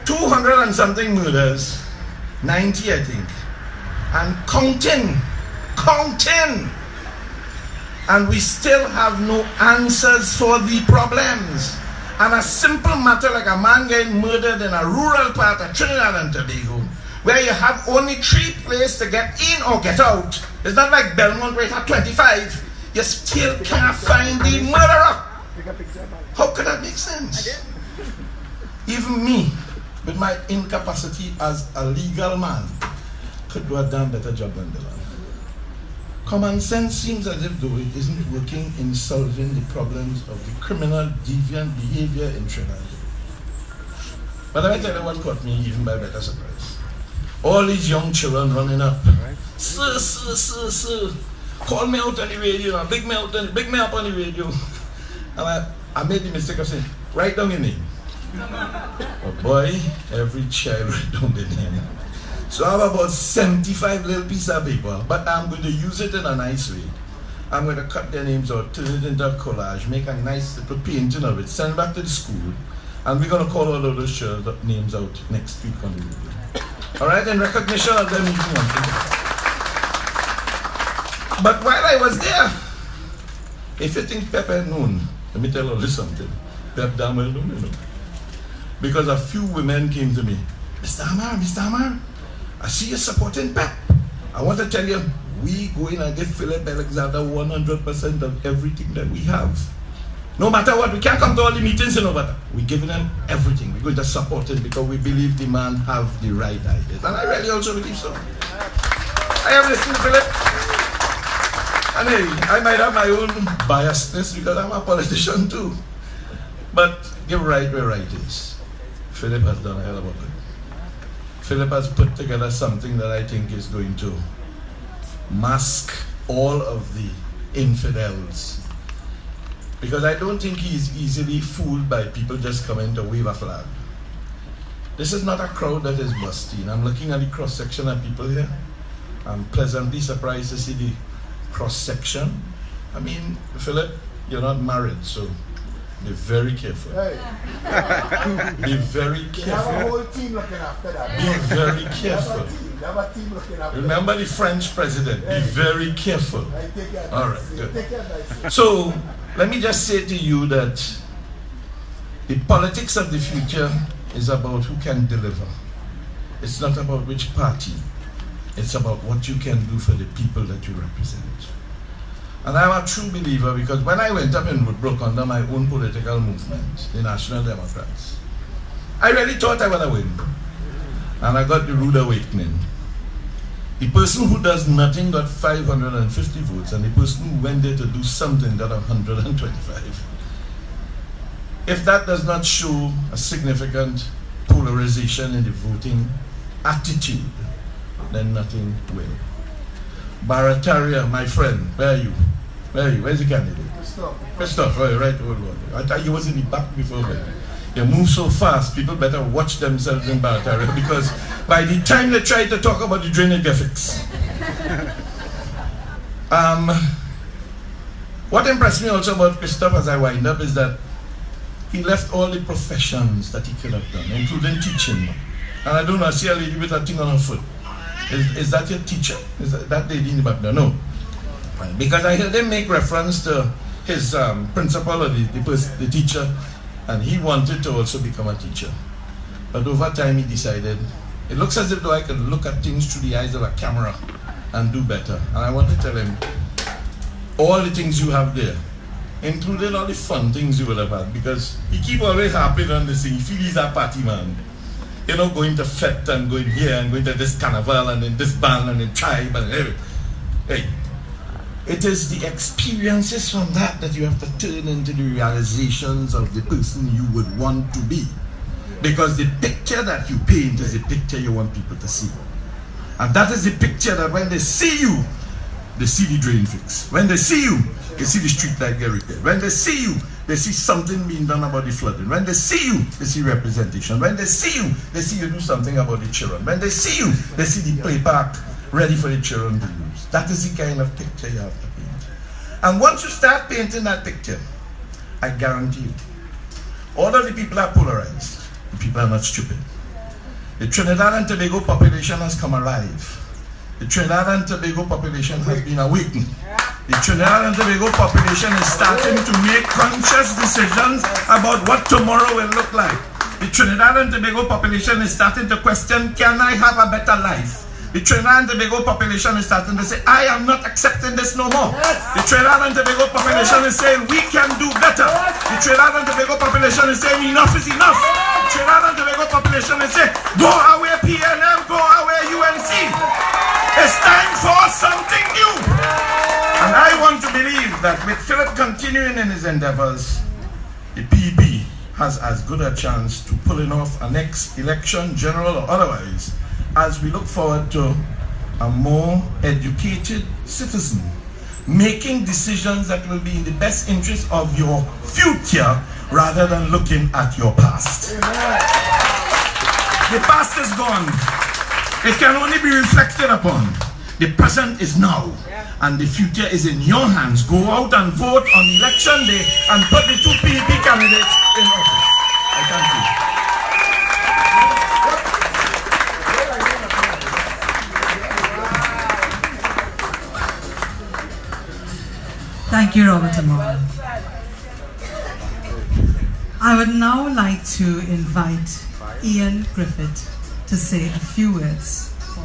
200 and something murders, 90 I think, and counting. And we still have no answers for the problems. And a simple matter like a man getting murdered in a rural part of Trinidad and Tobago, where you have only 3 places to get in or get out. It's not like Belmont where you have 25. You still can't find the murderer. How could that make sense? Even me, with my incapacity as a legal man, could do a damn better job than Dylan. Common sense seems as if though it isn't working in solving the problems of the criminal deviant behavior in Trinidad. But let me tell you what caught me even by better surprise. All these young children running up. Sir. Call me out on the radio, big me up on the radio. And I made the mistake of saying, write down your name. But boy, every child write down their name. So I have about 75 little pieces of paper, but I'm going to use it in a nice way. I'm going to cut their names out, turn it into a collage, make a nice little painting of it, send it back to the school, and we're going to call all of those children's names out next week on the radio. Alright, in recognition of them even wanting. But while I was there, if you think PEP ain't known, let me tell you something. PEP damn well known, you know. Because a few women came to me, Mr. Amar, I see you supporting PEP. I want to tell you, we go in and give Philip Alexander 100% of everything that we have. No matter what, we can't come to all the meetings, but we're giving them everything. We're going to support it because we believe the man have the right ideas. And I really also believe so. I have listened to Philip. And hey, I might have my own biasness because I'm a politician too. But give right where right is. Philip has done a hell of a good. Philip has put together something that I think is going to mask all of the infidels. Because I don't think he's easily fooled by people just coming to wave a flag. This is not a crowd that is busting. I'm looking at the cross-section of people here. I'm pleasantly surprised to see the cross-section. I mean, Philip, you're not married, so be very careful. Hey. Be very careful. You have a whole team looking after that. Be very careful. You have a team looking after Remember the French president. Be very careful. I take your advice. All right, good. Take your advice. So, let me just say to you that the politics of the future is about who can deliver. It's not about which party. It's about what you can do for the people that you represent. And I'm a true believer because when I went up in Woodbrook under my own political movement, the National Democrats, I really thought I would win. And I got the rude awakening. The person who does nothing got 550 votes, and the person who went there to do something got 125. If that does not show a significant polarization in the voting attitude, then nothing will. Barataria, my friend, where are you? Where are you? Where's the candidate? Christoph, oh, right, oh Lord. I thought you was in the back before, but you move so fast, people better watch themselves in Barataria, because by the time they try to talk about the drainage effects. What impressed me also about Christoph as I wind up is that he left all the professions that he could have done, including teaching. And I don't know, I see a lady with a thing on her foot. Is that your teacher? Is that lady in the back there? No. Because I heard him make reference to his principal or the teacher, and he wanted to also become a teacher. But over time he decided, it looks as if though I could look at things through the eyes of a camera and do better. And I want to tell him, all the things you have there, including all the fun things you would have had, because he keep always happy on this thing. He feels he's a party man. You know, going to fete and going here and going to this carnival and then this band and then tribe and everything. Hey, it is the experiences from that that you have to turn into the realizations of the person you would want to be. Because the picture that you paint is the picture you want people to see. And that is the picture that when they see you, they see the drain fix. When they see you, they see the street light get repaired. When they see you, they see something being done about the flooding. When they see you, they see representation. When they see you do something about the children. When they see you, they see the play park ready for the children to use. That is the kind of picture you have to paint. And once you start painting that picture, I guarantee you, all of the people are polarized. The people are not stupid. The Trinidad and Tobago population has come alive. The Trinidad and Tobago population has been awakened. The Trinidad and Tobago population is starting to make conscious decisions about what tomorrow will look like. The Trinidad and Tobago population is starting to question, can I have a better life? The Trinidad and Tobago population is starting to say, I am not accepting this no more. The Trinidad and Tobago population is saying, we can do better. The Trinidad and Tobago population is saying, enough is enough. The Trinidad and Tobago population is saying, go away PNM, go away UNC. It's time for something new. And I want to believe that with Philip continuing in his endeavors, the PEP has as good a chance to pulling off a next election, general or otherwise, as we look forward to a more educated citizen making decisions that will be in the best interest of your future rather than looking at your past. The past is gone. It can only be reflected upon. The present is now, and the future is in your hands. Go out and vote on election day and put the two PEP candidates in office. I thank you. Thank you, Robert Amon. I would now like to invite Ian Griffith to say a few words for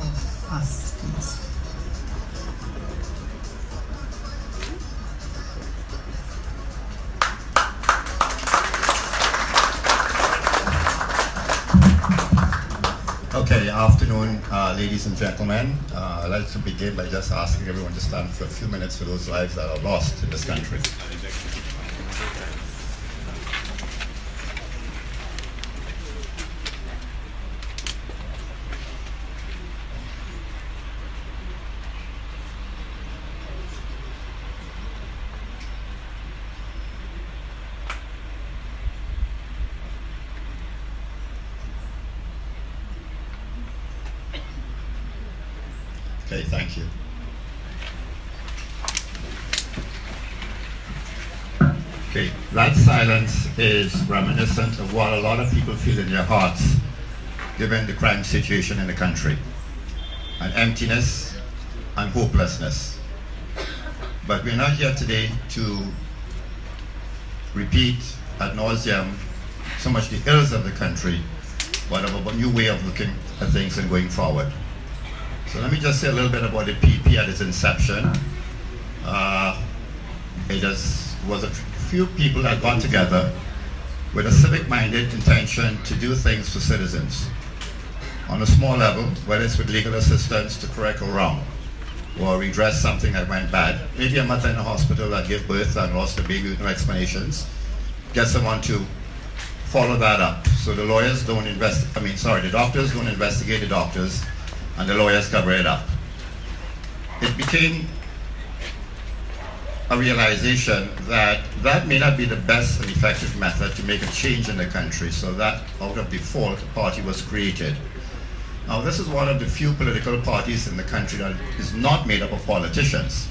us, please. Okay, afternoon, ladies and gentlemen. I'd like to begin by just asking everyone to stand for a few minutes for those lives that are lost in this country. Okay, thank you. Okay, that silence is reminiscent of what a lot of people feel in their hearts given the crime situation in the country. An emptiness and hopelessness. But we're not here today to repeat ad nauseum so much the ills of the country, but of a new way of looking at things and going forward. So let me just say a little bit about the PEP at its inception. It was a few people that got together with a civic-minded intention to do things for citizens on a small level, whether it's with legal assistance to correct a wrong or redress something that went bad. Maybe a mother in a hospital that gave birth and lost a baby with no explanations. Get someone to follow that up. So the lawyers don't the doctors don't investigate the doctors, and the lawyers cover it up. It became a realization that that may not be the best and effective method to make a change in the country, so that out of default, a party was created. Now, this is one of the few political parties in the country that is not made up of politicians,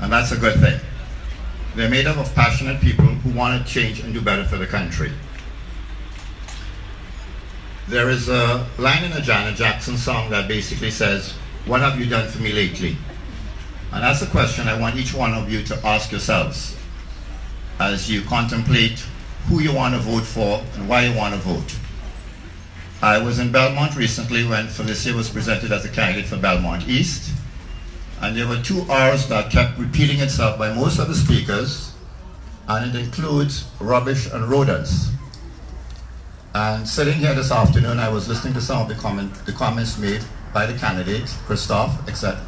and that's a good thing. They're made up of passionate people who want to change and do better for the country. There is a line in a Janet Jackson song that basically says, "What have you done for me lately?" And that's a question I want each one of you to ask yourselves as you contemplate who you want to vote for and why you want to vote. I was in Belmont recently when Felicia was presented as a candidate for Belmont East, and there were 2 R's that kept repeating itself by most of the speakers, and it includes rubbish and rodents. And sitting here this afternoon, I was listening to some of the comments made by the candidate, Christophe,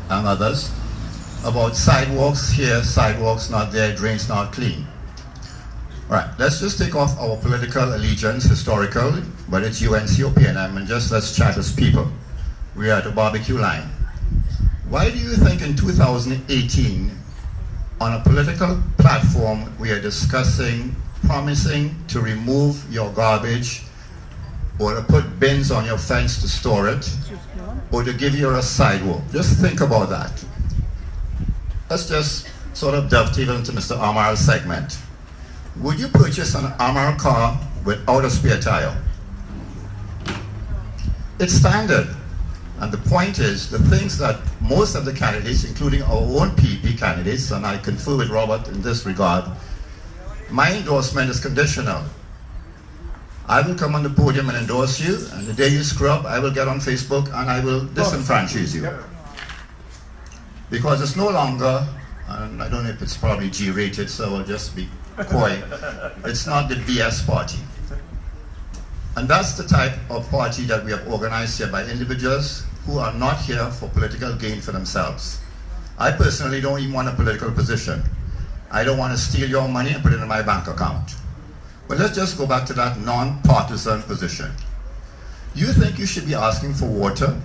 and others, about sidewalks here, sidewalks not there, drains not clean. All right, let's just take off our political allegiance, historical, but it's UNC or PNM, and just let's chat as people. We are at a barbecue line. Why do you think in 2018, on a political platform, we are discussing, promising to remove your garbage, or to put bins on your fence to store it, or to give you a sidewalk? Just think about that. Let's just sort of dovetail into Mr. Amar's segment. Would you purchase an Amar car without a spare tire? It's standard. And the point is, the things that most of the candidates, including our own PEP candidates, and I confer with Robert in this regard, my endorsement is conditional. I will come on the podium and endorse you, and the day you screw up, I will get on Facebook and I will disenfranchise you. Because it's no longer, and I don't know if it's probably G-rated, so I'll just be coy, it's not the BS party. And that's the type of party that we have organized here by individuals who are not here for political gain for themselves. I personally don't even want a political position. I don't want to steal your money and put it in my bank account. But let's just go back to that non-partisan position. You think you should be asking for water,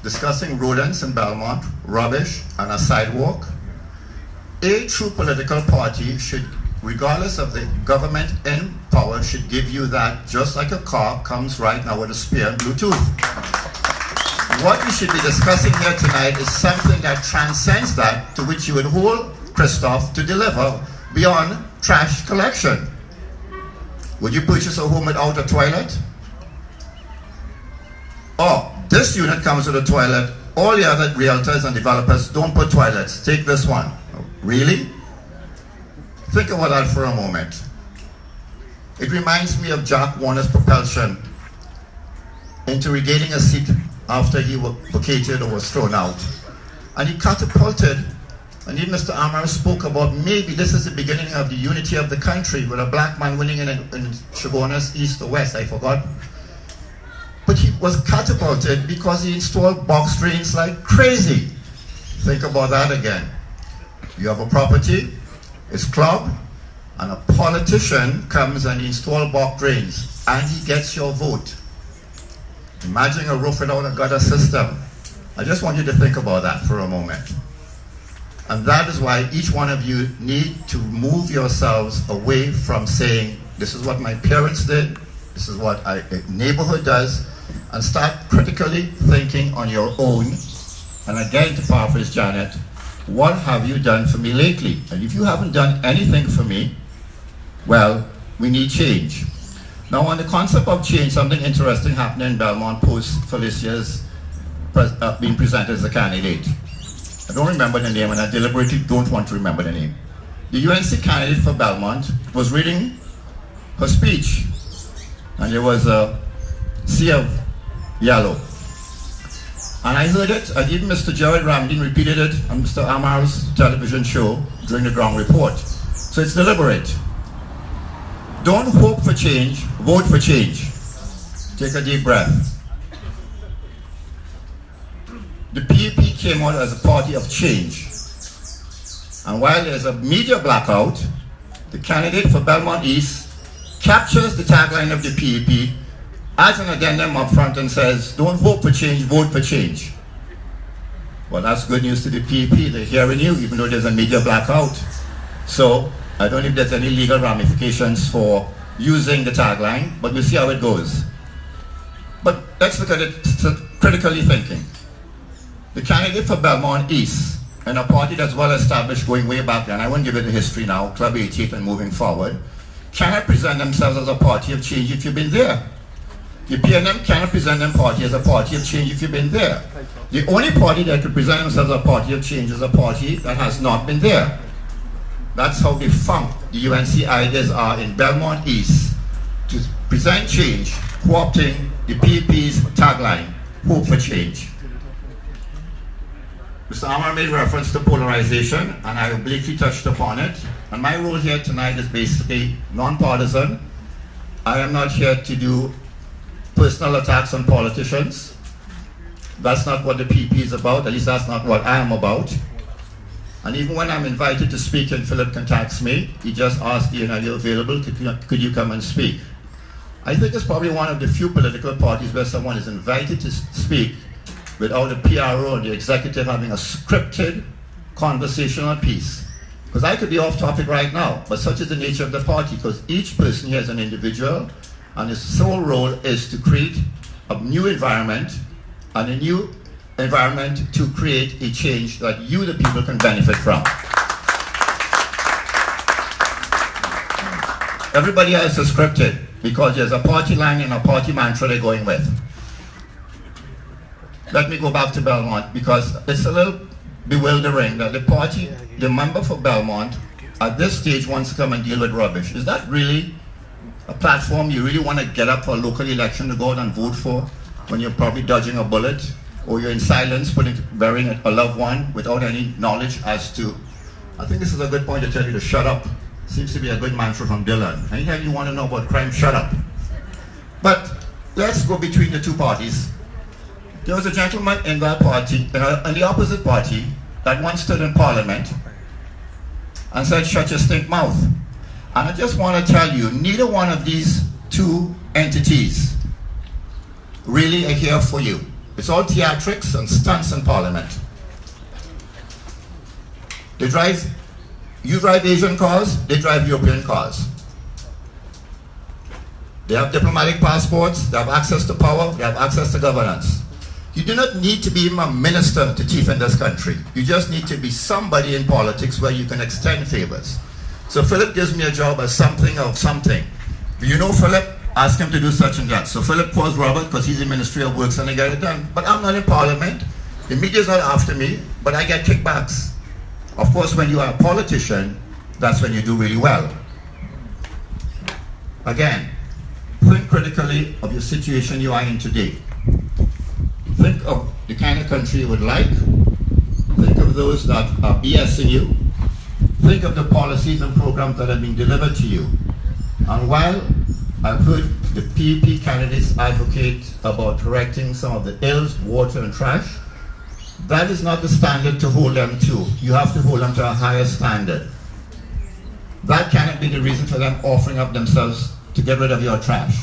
discussing rodents in Belmont, rubbish, and a sidewalk? A true political party should, regardless of the government in power, should give you that, just like a car comes right now with a spare and Bluetooth. What we should be discussing here tonight is something that transcends that, to which you would hold Christophe to deliver beyond trash collection. Would you purchase a home without a toilet? Oh, this unit comes with a toilet. All the other realtors and developers don't put toilets. Take this one. Really? Think about that for a moment. It reminds me of Jack Warner's propulsion into regaining a seat after he was vacated or was thrown out. And he catapulted, and even Mr. Amar spoke about maybe this is the beginning of the unity of the country with a black man winning in Chabonas, east or west, I forgot. But he was catapulted because he installed box drains like crazy. Think about that again. You have a property, it's clogged, and a politician comes and installs box drains, and he gets your vote. Imagine a roof without a gutter system. I just want you to think about that for a moment. And that is why each one of you need to move yourselves away from saying, this is what my parents did, this is what a neighborhood does, and start critically thinking on your own. And again, to paraphrase Janet, what have you done for me lately? And if you haven't done anything for me, well, we need change. Now, on the concept of change, something interesting happened in Belmont post Felicia's being presented as a candidate. I don't remember the name, and I deliberately don't want to remember the name. The UNC candidate for Belmont was reading her speech, and there was a sea of yellow. And I heard it, and even Mr. Jared Ramdin repeated it on Mr. Amar's television show during the ground report. So it's deliberate. Don't hope for change, vote for change. Take a deep breath. The PEP came out as a party of change. And while there's a media blackout, the candidate for Belmont East captures the tagline of the PEP as an addendum up front and says, don't vote for change, vote for change. Well, that's good news to the PEP. They're hearing you, even though there's a media blackout. So I don't know if there's any legal ramifications for using the tagline, but we'll see how it goes. But let's look at it critically thinking. The candidate for Belmont East, and a party that's well established going way back then, I won't give it the history now, Club 88 and moving forward, cannot present themselves as a party of change if you've been there. The PNM cannot present them party as a party of change if you've been there. The only party that could present themselves as a party of change is a party that has not been there. That's how defunct the UNC ideas are in Belmont East to present change, co-opting the PEP's tagline, hope for change. Mr. Amar made reference to polarization, and I obliquely touched upon it. And my role here tonight is basically non-partisan. I am not here to do personal attacks on politicians. That's not what the PEP is about, at least that's not what I am about. And even when I'm invited to speak and Philip contacts me, he just asks, Ian, are you available? Could you come and speak? I think it's probably one of the few political parties where someone is invited to speak without a PRO or the executive having a scripted conversational piece. Because I could be off topic right now, but such is the nature of the party, because each person here is an individual, and his sole role is to create a new environment, and a new environment to create a change that you, the people, can benefit from. Everybody else is scripted, because there's a party line and a party mantra they're going with. Let me go back to Belmont, because it's a little bewildering that the party, the member for Belmont, at this stage wants to come and deal with rubbish. Is that really a platform you really want to get up for a local election to go out and vote for when you're probably dodging a bullet, or you're in silence burying a loved one without any knowledge as to... I think this is a good point to tell you to shut up. Seems to be a good mantra from Dylan. Anytime you want to know about crime, shut up. But let's go between the two parties. There was a gentleman in that party, in the opposite party, that once stood in Parliament and said, shut your stink mouth. And I just want to tell you, neither one of these two entities really are here for you. It's all theatrics and stunts in Parliament. You drive Asian cars, they drive European cars. They have diplomatic passports, they have access to power, they have access to governance. You do not need to be a minister to chief in this country. You just need to be somebody in politics where you can extend favors. So Philip gives me a job as something of something. You know Philip? Ask him to do such and that. So Philip calls Robert because he's in Ministry of Works and they get it done. But I'm not in Parliament. The media's not after me, but I get kickbacks. Of course, when you are a politician, that's when you do really well. Again, think critically of your situation you are in today. Think of the kind of country you would like. Think of those that are BSing you. Think of the policies and programs that have been delivered to you. And while I've heard the PEP candidates advocate about correcting some of the ills, water and trash, that is not the standard to hold them to. You have to hold them to a higher standard. That cannot be the reason for them offering up themselves to get rid of your trash.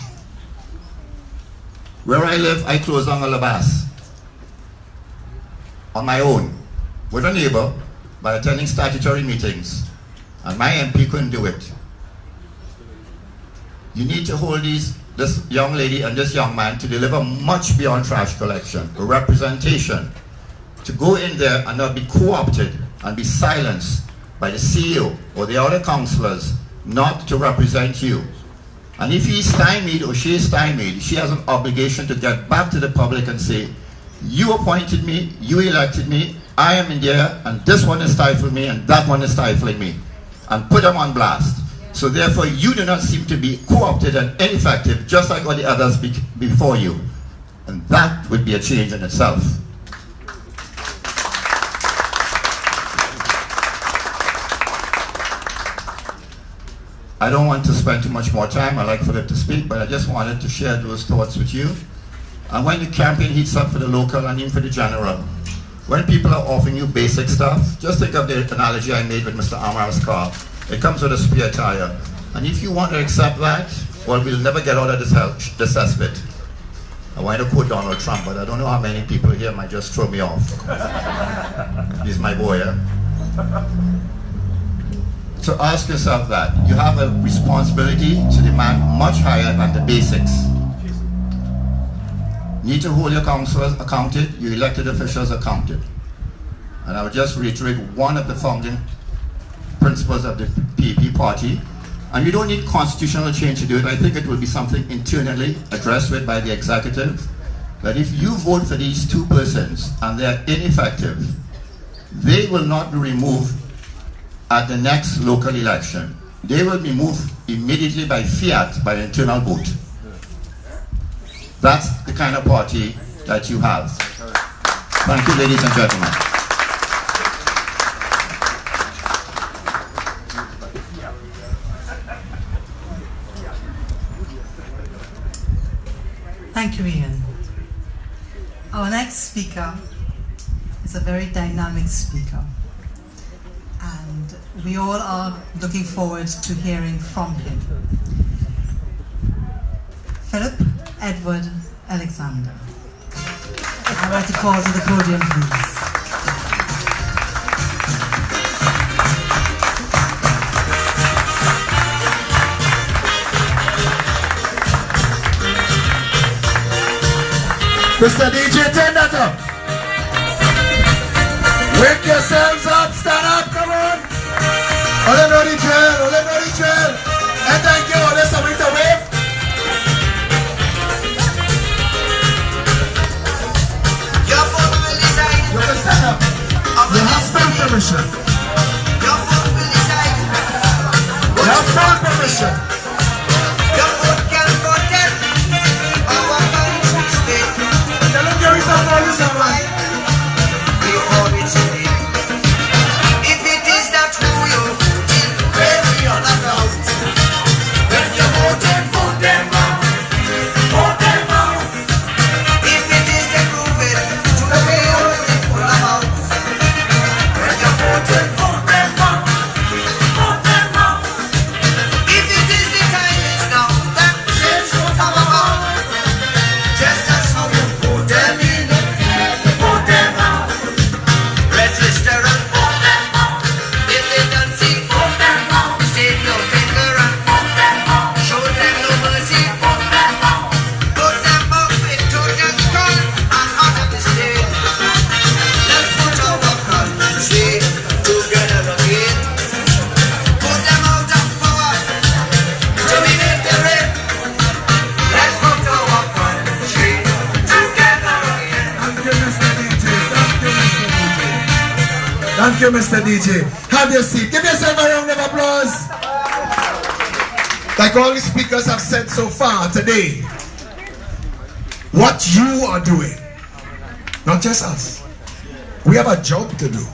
Where I live, I closed down a Labas on my own, with a neighbor, by attending statutory meetings, and my MP couldn't do it. You need to hold this young lady and this young man to deliver much beyond trash collection, a representation, to go in there and not be co-opted and be silenced by the CEO or the other councillors not to represent you. And if he's stymied or she is stymied, she has an obligation to get back to the public and say, you appointed me, you elected me, I am in there, and this one is stifling me, and that one is stifling me. And put them on blast. So therefore, you do not seem to be co-opted and ineffective, just like all the others before you. And that would be a change in itself. I don't want to spend too much more time. I'd like Philip to speak, but I just wanted to share those thoughts with you. And when the campaign heats up for the local and even for the general, when people are offering you basic stuff, just think of the analogy I made with Mr. Amar's car. It comes with a spare tire. And if you want to accept that, well, we'll never get out of this aspect. I want to quote Donald Trump, but I don't know how many people here might just throw me off. He's my boy, yeah? So ask yourself that. You have a responsibility to demand much higher than the basics. Need to hold your councillors accounted, your elected officials accounted. And I would just reiterate one of the founding principles of the PEP party. And you don't need constitutional change to do it. I think it will be something internally addressed with by the executive, that if you vote for these two persons and they're ineffective, they will not be removed at the next local election. They will be moved immediately by fiat, by internal vote. That's the kind of party that you have. Thank you, ladies and gentlemen. Thank you, Ian. Our next speaker is a very dynamic speaker, and we all are looking forward to hearing from him. Philip Edward Alexander. I'd like to call to the podium, please. Mr. DJ, turn that up. Wake yourselves up, stand up, come on. Ole know the drill, ole know the drill. And thank you, ole somebody to wave. Your phone will decide. You can stand up. You have full permission. Your phone will decide. You have full permission. Your phone can protect our country's state. Tell them there is a police around. Before it's late. If it is not who you're voting, then we are not out. When you're voting, vote them out. Vote them out. If it is the proven, to the way you're voting, pull them out. When you're voting, vote them out. Vote them out. If it is the time is now, that change will come about. Just as how you vote them in, vote them out. Register and vote them out. If they don't see, vote them out. Stick your finger and vote them out. Show them no mercy, vote them out. Put them up with total skull and honor the state. Let's put our country together again. Put them out of power, dominate the reign. Let's put our country together again. Thank you, Mr. DJ. Thank you, Mr. DJ. Have your seat. Give yourself a round of applause. Like all the speakers have said so far today, what you are doing, not just us, we have a job to do.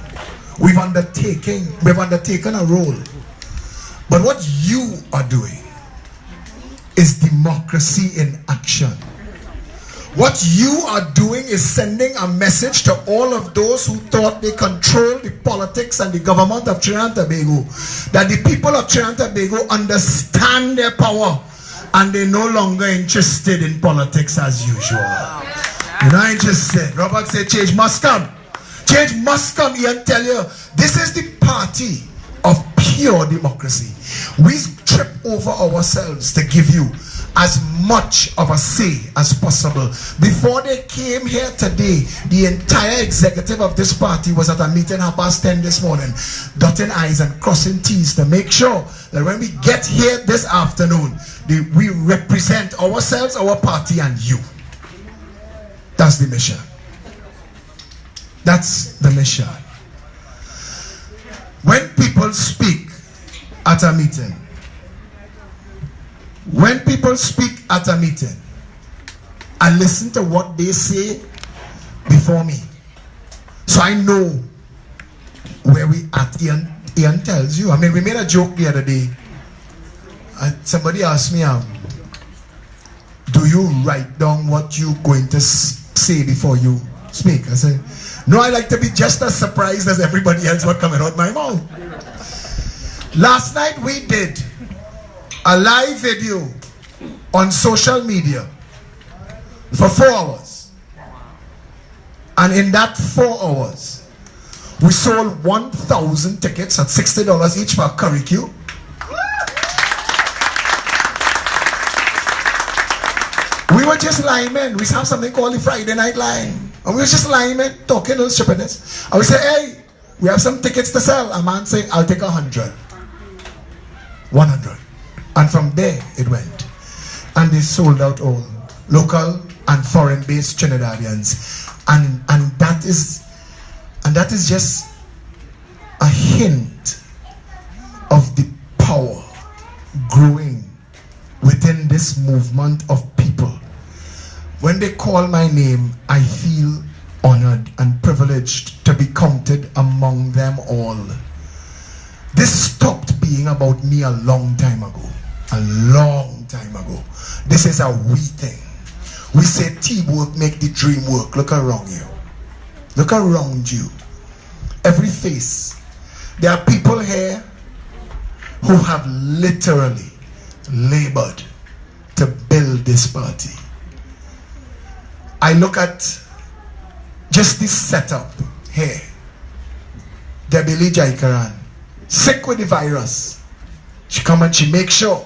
We've undertaken a role. But what you are doing is democracy in action. What you are doing is sending a message to all of those who thought they control the politics and the government of Trinidad and Tobago, that the people of Trinidad and Tobago understand their power and they're no longer interested in politics as usual. You're not interested. Robert said change must come. Change must come. Ian tell you, this is the party of pure democracy. We trip over ourselves to give you as much of a say as possible. Before they came here today, the entire executive of this party was at a meeting 10:30 this morning, dotting I's and crossing T's to make sure that when we get here this afternoon, we represent ourselves, our party, and you. That's the mission. That's the mission. When people speak at a meeting, I listen to what they say before me. So I know where we at. Ian tells you. I mean, we made a joke the other day. Somebody asked me, do you write down what you're going to say before you speak? I said, no, I like to be just as surprised as everybody else what coming out my mouth. Last night we did a live video on social media for 4 hours. And in that 4 hours, we sold 1,000 tickets at $60 each for a curry queue. We were just linemen. We have something called the Friday Night Line. And we were just linemen talking little stupidness. And we said, hey, we have some tickets to sell. A man saying, I'll take 100. 100. And from there it went. And they sold out all local and foreign-based Trinidadians. And that is just a hint of the power growing within this movement of people. When they call my name, I feel honored and privileged to be counted among them all. This stopped being about me a long time ago. A long time ago. This is a we thing. We say teamwork make the dream work. Look around you. Look around you. Every face. There are people here who have literally labored to build this party. I look at just this setup here. Debbie Lee Jaikaran, sick with the virus. She come and she make sure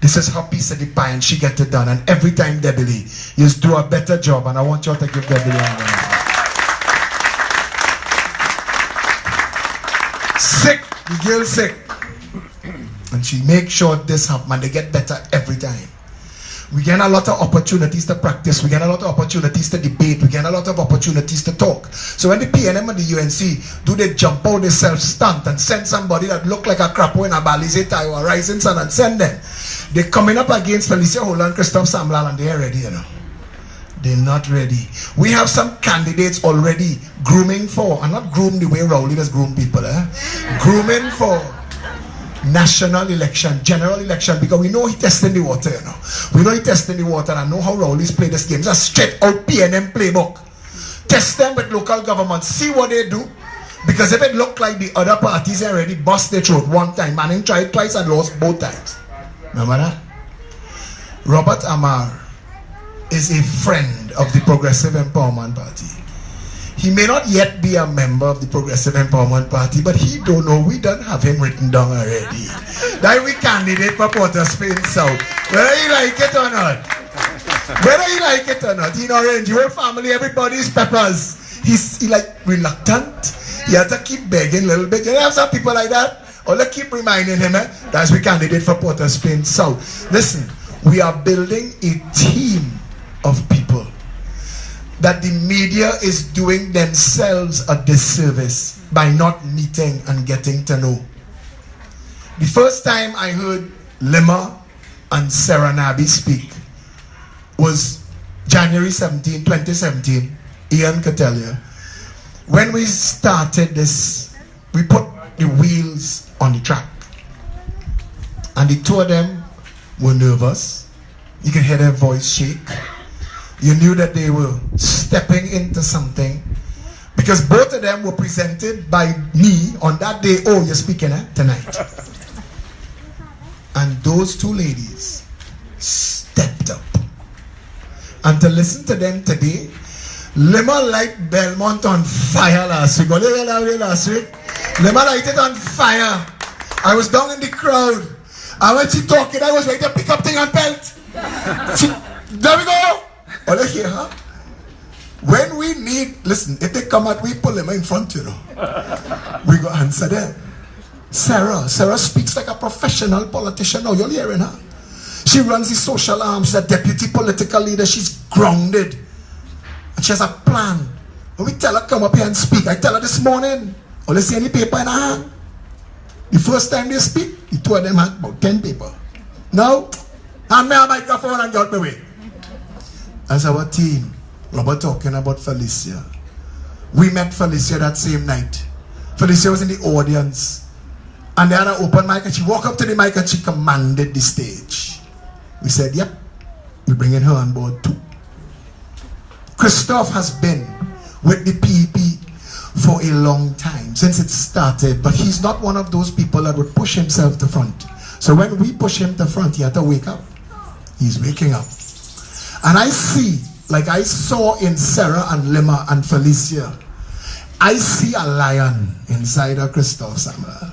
this is her piece of the pie and she get it done. And every time Debbie Lee, you do a better job, and I want you all to give Debbie Lee a round. Sick, the girl sick. And she make sure this happen and they get better every time. We get a lot of opportunities to practice. We get a lot of opportunities to debate. We get a lot of opportunities to talk. So when the PNM and the UNC do they jump out, they self-stunt and send somebody that look like a crapo in a Balize tie or a rising sun and send them. They're coming up against Felicia Holland, Christophe Samlal, and they're ready, you know. They're not ready. We have some candidates already grooming for, and not groom the way Rowley does groom people, grooming for national election, general election, because we know he testing the water, you know. We know he testing the water, and I know how Rowley's play this game. It's a straight out PNM playbook. Test them with local government, see what they do. Because if it look like the other parties already bust their throat one time, Manning tried twice and lost both times. Remember that? Robert Amar is a friend of the Progressive Empowerment Party. He may not yet be a member of the Progressive Empowerment Party, but he don't know. We don't have him written down already. That we candidate for Port of Spain South. Whether you like it or not. Whether you like it or not. In Orange, your family, everybody's peppers. He like reluctant. He has to keep begging a little bit. You know, have some people like that. Or let's keep reminding him, that's we candidate for Port of Spain South. Listen, we are building a team of people that the media is doing themselves a disservice by not meeting and getting to know. The first time I heard Lima and Sarah Nabi speak was January 17, 2017. Ian could tell you. When we started this, we put the wheels on the track. And the two of them were nervous. You could hear their voice shake. You knew that they were stepping into something, because both of them were presented by me on that day. Oh, you're speaking tonight. And those two ladies stepped up. And to listen to them today, Lima light Belmont on fire last week. Last week, Lima light it on fire. I was down in the crowd. And when she talking, I was ready to pick up thing and pelt. There we go. Oh, look here, huh? When we need, listen, if they come out, we pull them in front, you know. We go answer them. Sarah speaks like a professional politician. Now, you're hearing her. She runs the social arm. She's a deputy political leader. She's grounded. And she has a plan. When we tell her, come up here and speak, I tell her this morning, oh, let's see any paper in her hand. The first time they speak, the two of them had about 10 paper. Now, hand me a microphone and get out the way. As our team, Robert talking about Felicia. We met Felicia that same night. Felicia was in the audience. And they had an open mic and she walked up to the mic and she commanded the stage. We said, yep, we're bringing her on board too. Christophe has been with the PEP for a long time, since it started. But he's not one of those people that would push himself to front. So when we push him to front, he had to wake up. He's waking up. And I see, like I saw in Sarah and Lima and Felicia, I see a lion inside of Christophe Samuel.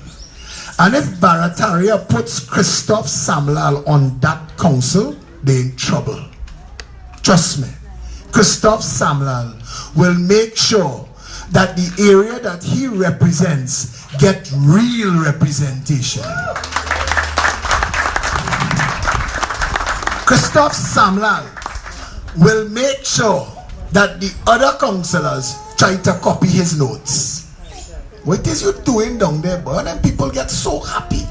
And if Barataria puts Christophe Samuel on that council, they're in trouble. Trust me. Christophe Samuel will make sure that the area that he represents get real representation. Christophe Samuel will make sure that the other councillors try to copy his notes. What is you doing down there, boy? And people get so happy.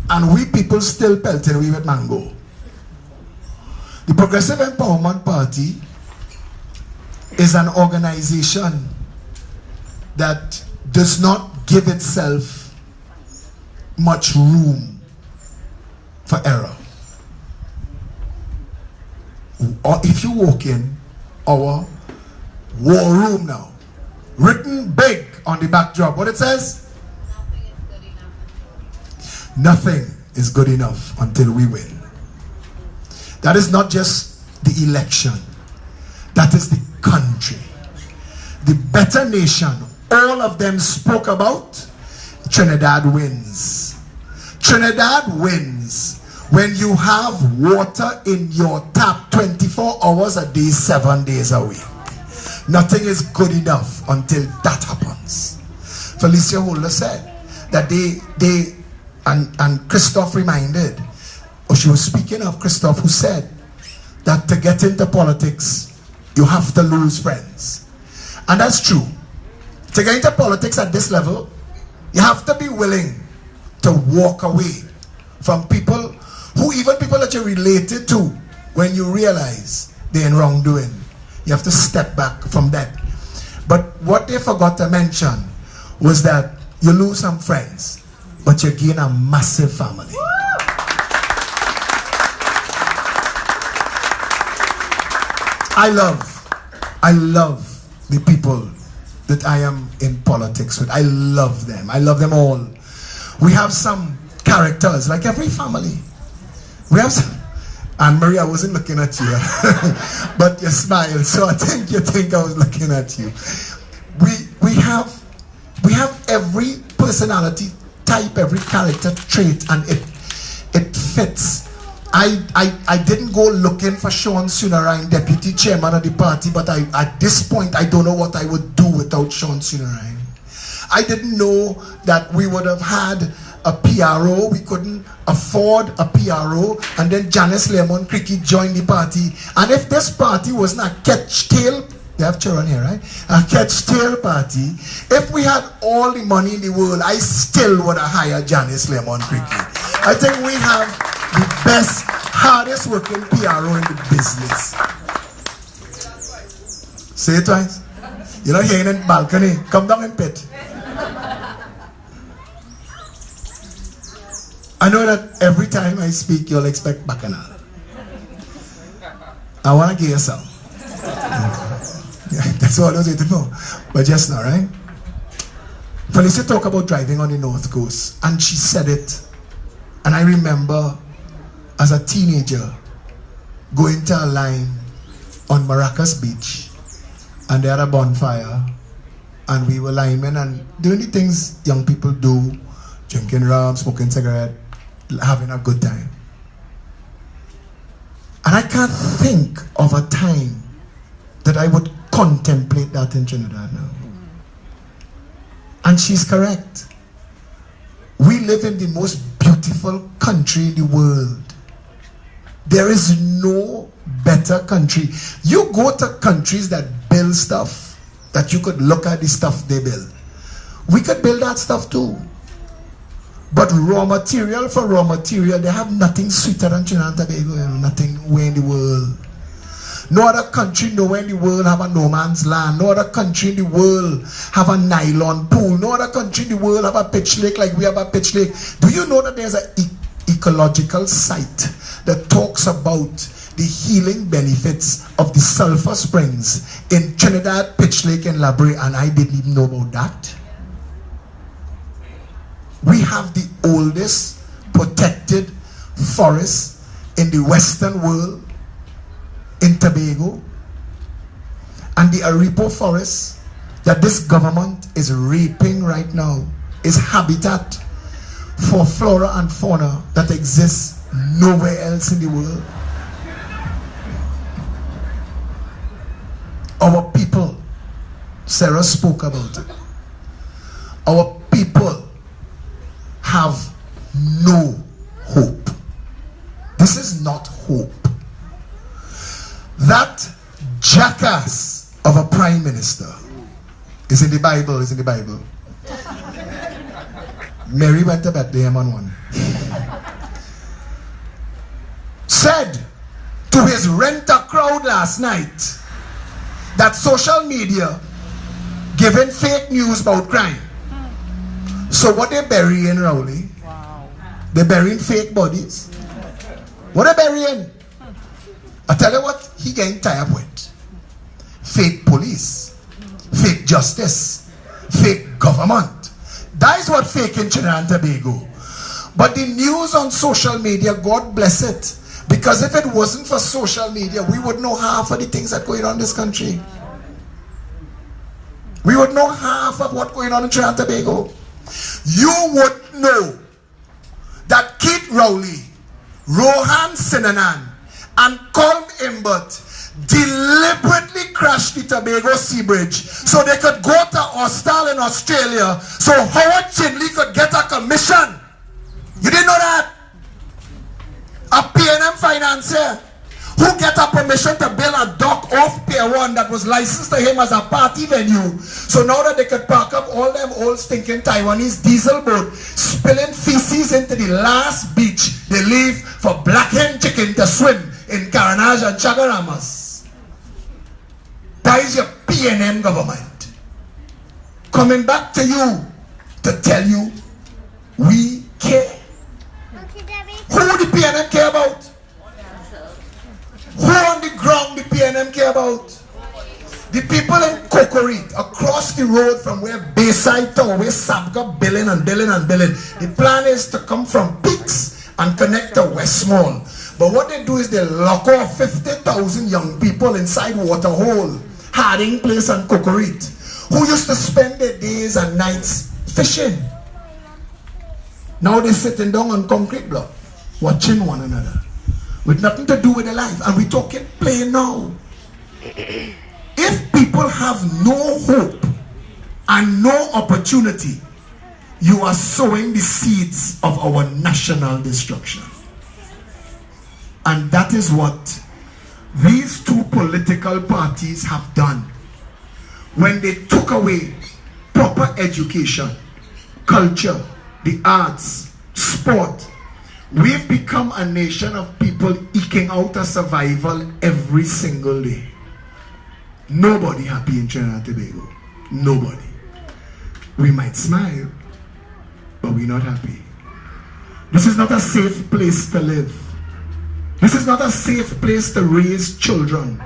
And we people still pelting away with mango. The Progressive Empowerment Party is an organization that does not give itself much room for error. Or if you walk in our war room now, written big on the backdrop, what it says? Nothing is good enough until we win. That is not just the election. That is the country. The better nation all of them spoke about. Trinidad wins. Trinidad wins when you have water in your tap 24 hours a day, 7 days a week. Nothing is good enough until that happens. Felicia Holder said that and Christophe reminded, or she was speaking of Christophe, who said that to get into politics, you have to lose friends. And that's true. To get into politics at this level, you have to be willing to walk away from people who, even people that you're related to, when you realize they're in wrongdoing. You have to step back from that. But what they forgot to mention was that you lose some friends, but you gain a massive family. I love the people that I am in politics with. I love them. I love them all. We have some characters, like every family. We have some. Anne-Marie, I wasn't looking at you. But you smiled, so I think you think I was looking at you. We have every personality type, every character trait, and it fits. I didn't go looking for Sean Sunarine, deputy chairman of the party, but at this point I don't know what I would do without Sean Sunarine. I didn't know that we would have had a PRO. We couldn't afford a PRO, and then Janice Lemon Cricket joined the party. And if this party was not catch-tail, they have children here, right? A catch-tail party. If we had all the money in the world, I still would have hired Janice Lemon Cricket. I think we have the best, hardest working PRO in the business. Say it twice. You're not here in the balcony. Come down and pit. I know that every time I speak, you'll expect bacchanal. I want to give you some. Yeah, that's what I was waiting for. But just now, right? Felicia talked about driving on the North Coast, and she said it. And I remember as a teenager going to a line on Maracas Beach, and they had a bonfire, and we were linemen and doing the things young people do, drinking rum, smoking cigarette, having a good time. And I can't think of a time that I would contemplate that in Trinidad now. And she's correct. We live in the most beautiful country in the world. There is no better country. You go to countries that build stuff, that you could look at the stuff they build. We could build that stuff too. But raw material for raw material, they have nothing sweeter than Trinidad and Tobago. Nothing way in the world. No other country nowhere in the world have a no man's land. No other country in the world have a nylon pool. No other country in the world have a pitch lake like we have a pitch lake. Do you know that there's an ecological site that talks about the healing benefits of the sulfur springs in Trinidad, Pitch Lake and Labray, and I didn't even know about that? We have the oldest protected forest in the Western world, in Tobago, and the Aripo forest that this government is raping right now is habitat for flora and fauna that exists nowhere else in the world. Our people, Sarah spoke about it. Our people have no hope. This is not hope. That jackass of a prime minister is in the Bible, is in the Bible. Mary went to Bethlehem on one. Said to his renter crowd last night that social media giving fake news about crime. So what they burying, Rowley? They burying fake bodies. What they burying? I tell you what he getting tired with. Fake police, fake justice, fake government. That is what fake in Trinidad and Tobago. But the news on social media, God bless it. Because if it wasn't for social media, we would know half of the things that are going on in this country. We would know half of what's going on in Trinidad and Tobago. You would know that Keith Rowley, Rohan Sinanan, and Colm Imbert deliberately crashed the Tobago Sea Bridge so they could go to Austral in Australia so Howard Chinley could get a commission. You didn't know that? A PNM financier who get a permission to build a dock off Pier 1 that was licensed to him as a party venue. So now that they could park up all them old stinking Taiwanese diesel boat spilling feces into the last beach they leave for black hen chicken to swim in Karanaj and Chagaramas. That is your PNM government coming back to you to tell you we care. Who the PNM care about? Who on the ground the PNM care about? The people in Cocorit, across the road from where Bayside Town, where Sabga billing and billing and billing. The plan is to come from Peaks and connect to Westmall. But what they do is they lock off 50,000 young people inside Waterhole, Harding Place and Cocorit, who used to spend their days and nights fishing. Now they're sitting down on concrete block, watching one another, with nothing to do with their life. And we're talking plain now. If people have no hope and no opportunity, you are sowing the seeds of our national destruction. And that is what these two political parties have done. When they took away proper education, culture, the arts, sport, we've become a nation of people eking out a survival every single day. Nobody happy in Trinidad and Tobago. Nobody. We might smile, but we're not happy. This is not a safe place to live. This is not a safe place to raise children.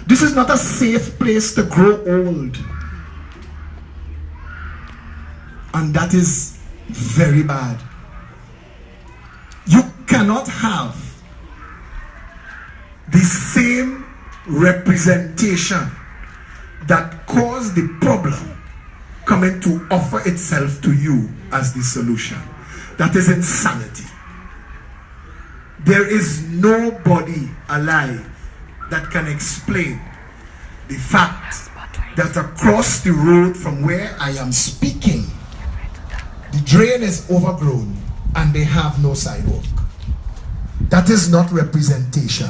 This is not a safe place to grow old. And that is very bad. You cannot have the same representation that caused the problem coming to offer itself to you as the solution. That is insanity. There is nobody alive that can explain the fact that across the road from where I am speaking, the drain is overgrown and they have no sidewalk. That is not representation.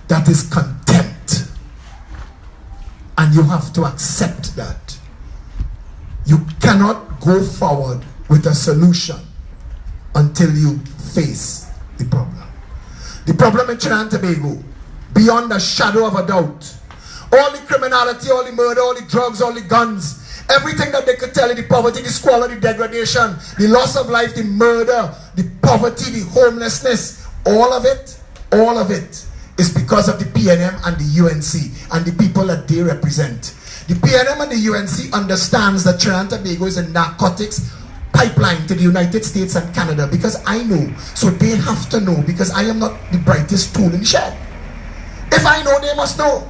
That is contempt. And you have to accept that. You cannot go forward with a solution until you face the problem. The problem in Trinidad and Tobago, beyond a shadow of a doubt, all the criminality, all the murder, all the drugs, all the guns, everything that they could tell you, the poverty, the squalor, the degradation, the loss of life, the murder, the poverty, the homelessness, all of it is because of the PNM and the UNC and the people that they represent. The PNM and the UNC understands that Trinidad and Tobago is a narcotics pipeline to the United States and Canada because I know. So they have to know because I am not the brightest tool in the shed. If I know, they must know.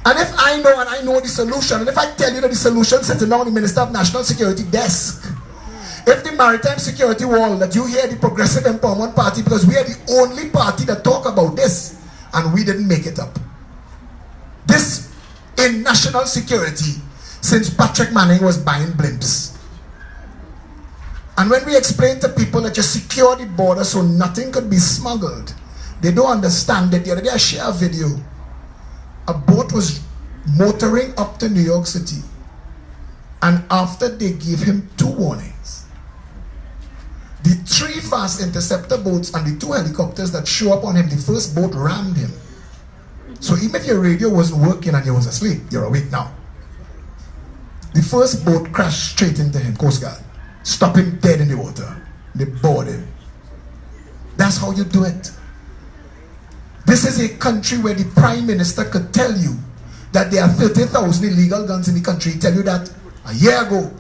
And if I know and I know the solution, and if I tell you that the solution sits down on the Minister of National Security desk, if the maritime security wall that you hear the Progressive Empowerment Party, because we are the only party that talk about this, and we didn't make it up. This in national security since Patrick Manning was buying blimps. And when we explain to people that you secure the border so nothing could be smuggled, they don't understand that. The other day I shared a video. A boat was motoring up to New York City, and after they gave him 2 warnings, the 3 fast interceptor boats and the 2 helicopters that show up on him, the first boat rammed him. So even if your radio wasn't working and you was asleep, you're awake now. The first boat crashed straight into him, Coast Guard. Stop him dead in the water. They board him. That's how you do it. This is a country where the Prime Minister could tell you that there are 30,000 illegal guns in the country. Tell you that a year ago,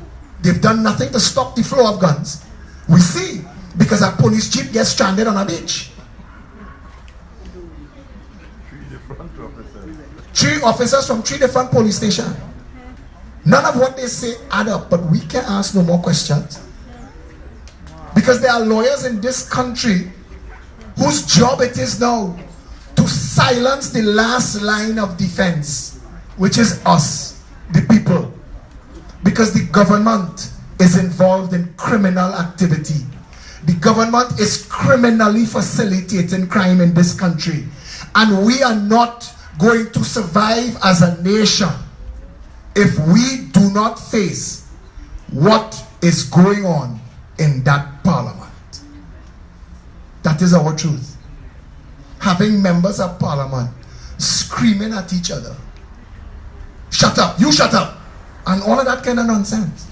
they've done nothing to stop the flow of guns. We see, because a police jeep gets stranded on a beach. 3 officers from 3 different police stations. None of what they say add up, but we can ask no more questions. Because there are lawyers in this country whose job it is now to silence the last line of defense, which is us, the people. Because the government is involved in criminal activity. The government is criminally facilitating crime in this country. And we are not going to survive as a nation if we do not face what is going on in that parliament. That is our truth. Having members of parliament screaming at each other, shut up, you shut up, and all of that kind of nonsense.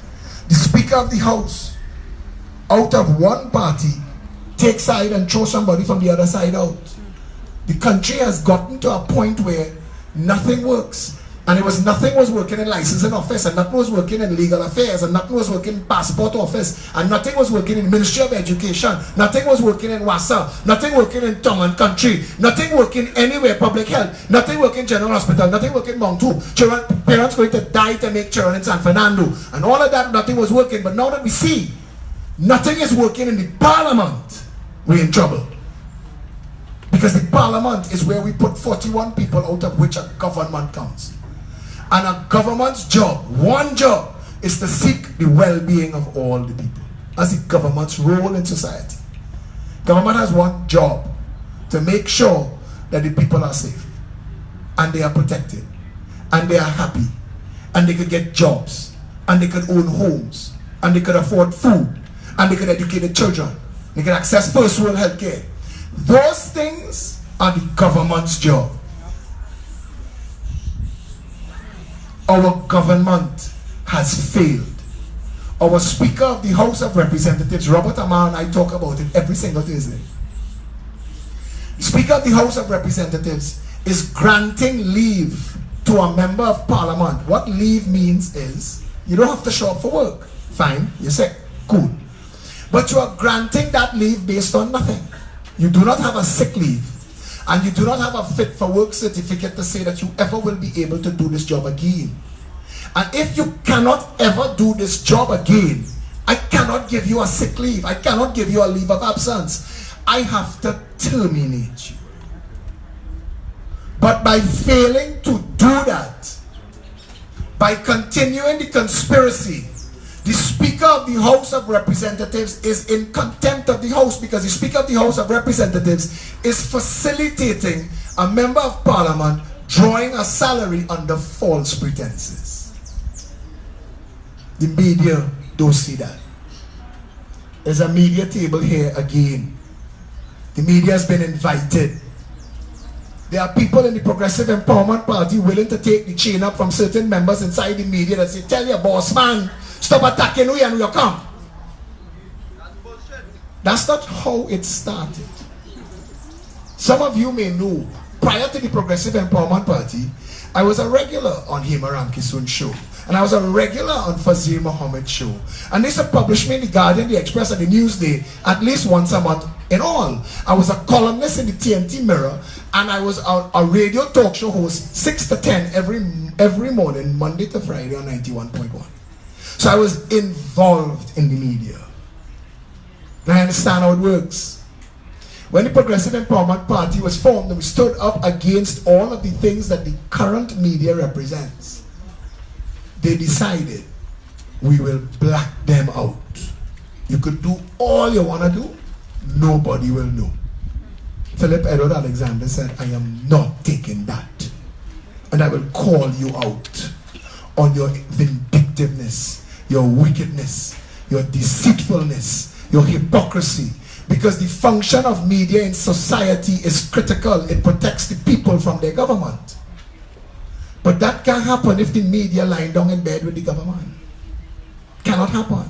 The Speaker of the House, out of one party, takes side and throw somebody from the other side out. The country has gotten to a point where nothing works. And it was nothing was working in licensing office, and nothing was working in legal affairs, and nothing was working in passport office, and nothing was working in Ministry of Education, nothing was working in WASA, nothing working in Tongue and Country, nothing working anywhere, public health, nothing working General Hospital, nothing working Mount 2. Parents going to die to make children in San Fernando, and all of that, nothing was working. But now that we see nothing is working in the parliament, we're in trouble. Because the parliament is where we put 41 people, out of which a government comes. And a government's job, one job, is to seek the well-being of all the people. That's the government's role in society. Government has one job, to make sure that the people are safe, and they are protected, and they are happy, and they could get jobs, and they could own homes, and they could afford food, and they could educate their children, they could access first world health care. Those things are the government's job. Our government has failed. Our Speaker of the House of Representatives, Robert Amar, and I talk about it every single Thursday. The Speaker of the House of Representatives is granting leave to a member of parliament. What leave means is, you don't have to show up for work. Fine, you're sick, cool. But you are granting that leave based on nothing. You do not have a sick leave, and you do not have a fit for work certificate to say that you ever will be able to do this job again. And if you cannot ever do this job again, I cannot give you a sick leave. I cannot give you a leave of absence. I have to terminate you. But by failing to do that, by continuing the conspiracy, the Speaker of the House of Representatives is in contempt of the House, because the Speaker of the House of Representatives is facilitating a member of parliament drawing a salary under false pretenses. The media don't see that. There's a media table here again. The media has been invited. There are people in the Progressive Empowerment Party willing to take the chain up from certain members inside the media that say, tell your boss man, stop attacking we and we'll come. That's not how it started. Some of you may know, prior to the Progressive Empowerment Party, I was a regular on Hema Ramkissoon's show. And I was a regular on Fazil Muhammad's show. And they used to publish me in the Guardian, the Express, and the Newsday at least once a month in all. I was a columnist in the TNT Mirror, and I was a radio talk show host 6 to 10 every morning, Monday to Friday on 91.1. So I was involved in the media. And I understand how it works. When the Progressive Empowerment Party was formed, we stood up against all of the things that the current media represents. They decided we will black them out. You could do all you want to do, nobody will know. Philip Edward Alexander said, I am not taking that. And I will call you out on your vindictiveness, your wickedness, your deceitfulness, your hypocrisy. Because the function of media in society is critical. It protects the people from their government. But that can't happen if the media lying down in bed with the government. Cannot happen.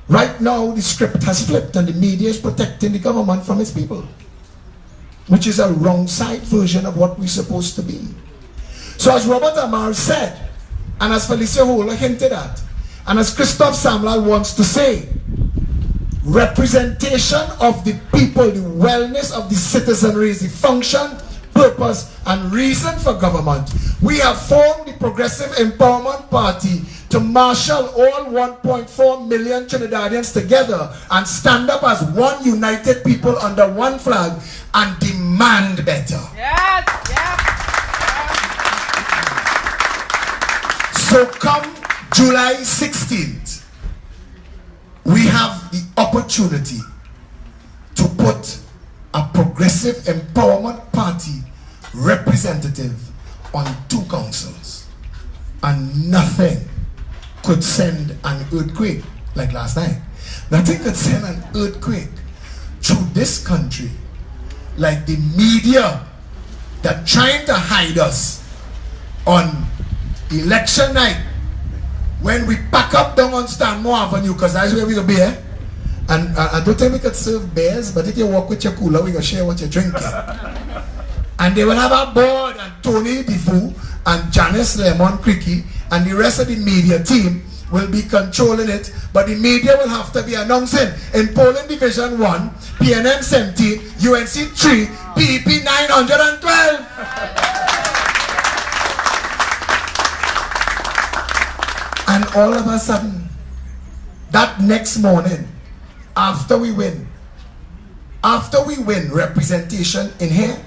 Right now, the script has flipped and the media is protecting the government from its people. Which is a wrong side version of what we're supposed to be. So as Robert Amar said, and as Felicia Hola hinted at, and as Christophe Samlal wants to say, representation of the people, the wellness of the citizenry is the function, purpose, and reason for government. We have formed the Progressive Empowerment Party to marshal all 1.4 million Trinidadians together and stand up as one united people under one flag and demand better. Yes, yes. So come July 16th, we have the opportunity to put a Progressive Empowerment Party representative on 2 councils, and nothing could send an earthquake like last night. Nothing could send an earthquake through this country like the media that trying to hide us on election night when we pack up down on Stanmore Avenue, because that's where we're going to be, eh? And I don't think we could serve beers, but if you walk with your cooler, we're going to share what you're drinking. And they will have a board, and Tony Defoe and Janice Lemon Cricky and the rest of the media team will be controlling it. But the media will have to be announcing in Poland Division 1, PNM 17, UNC 3, PEP 912. And all of a sudden, that next morning, after we win representation in here,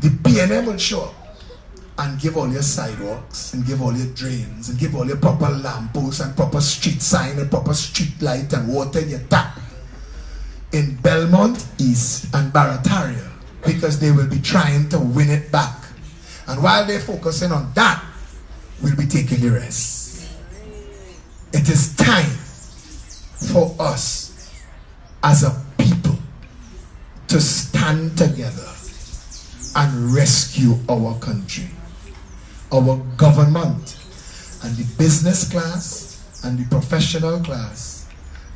the PNM will show up and give all your sidewalks and give all your drains and give all your proper lampposts and proper street sign and proper street light and water in your tap in Belmont East and Barataria, because they will be trying to win it back. And while they're focusing on that, we'll be taking the rest. It is time for us as a people to stand together and rescue our country, our government, and the business class and the professional class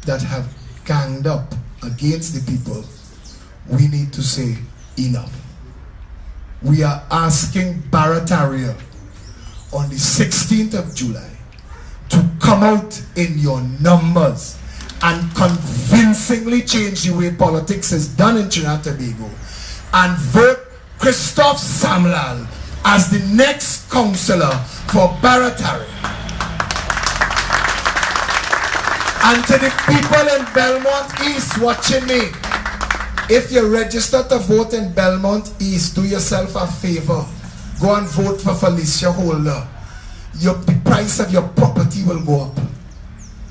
that have ganged up against the people. We need to say enough. We are asking Barataria on the 16th of July to come out in your numbers and convincingly change the way politics is done in Trinidad and Tobago and vote Christophe Samlal as the next councillor for Barataria. And to the people in Belmont East watching me, if you're registered to vote in Belmont East, do yourself a favor. Go and vote for Felicia Holder. The price of your property will go up.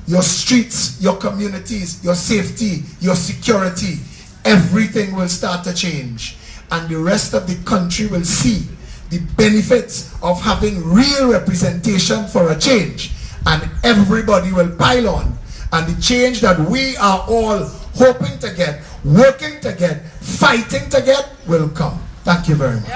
Your streets, your communities, your safety, your security, everything will start to change. And the rest of the country will see the benefits of having real representation for a change. And everybody will pile on. And the change that we are all hoping to get, working to get, fighting to get will come. Thank you very much.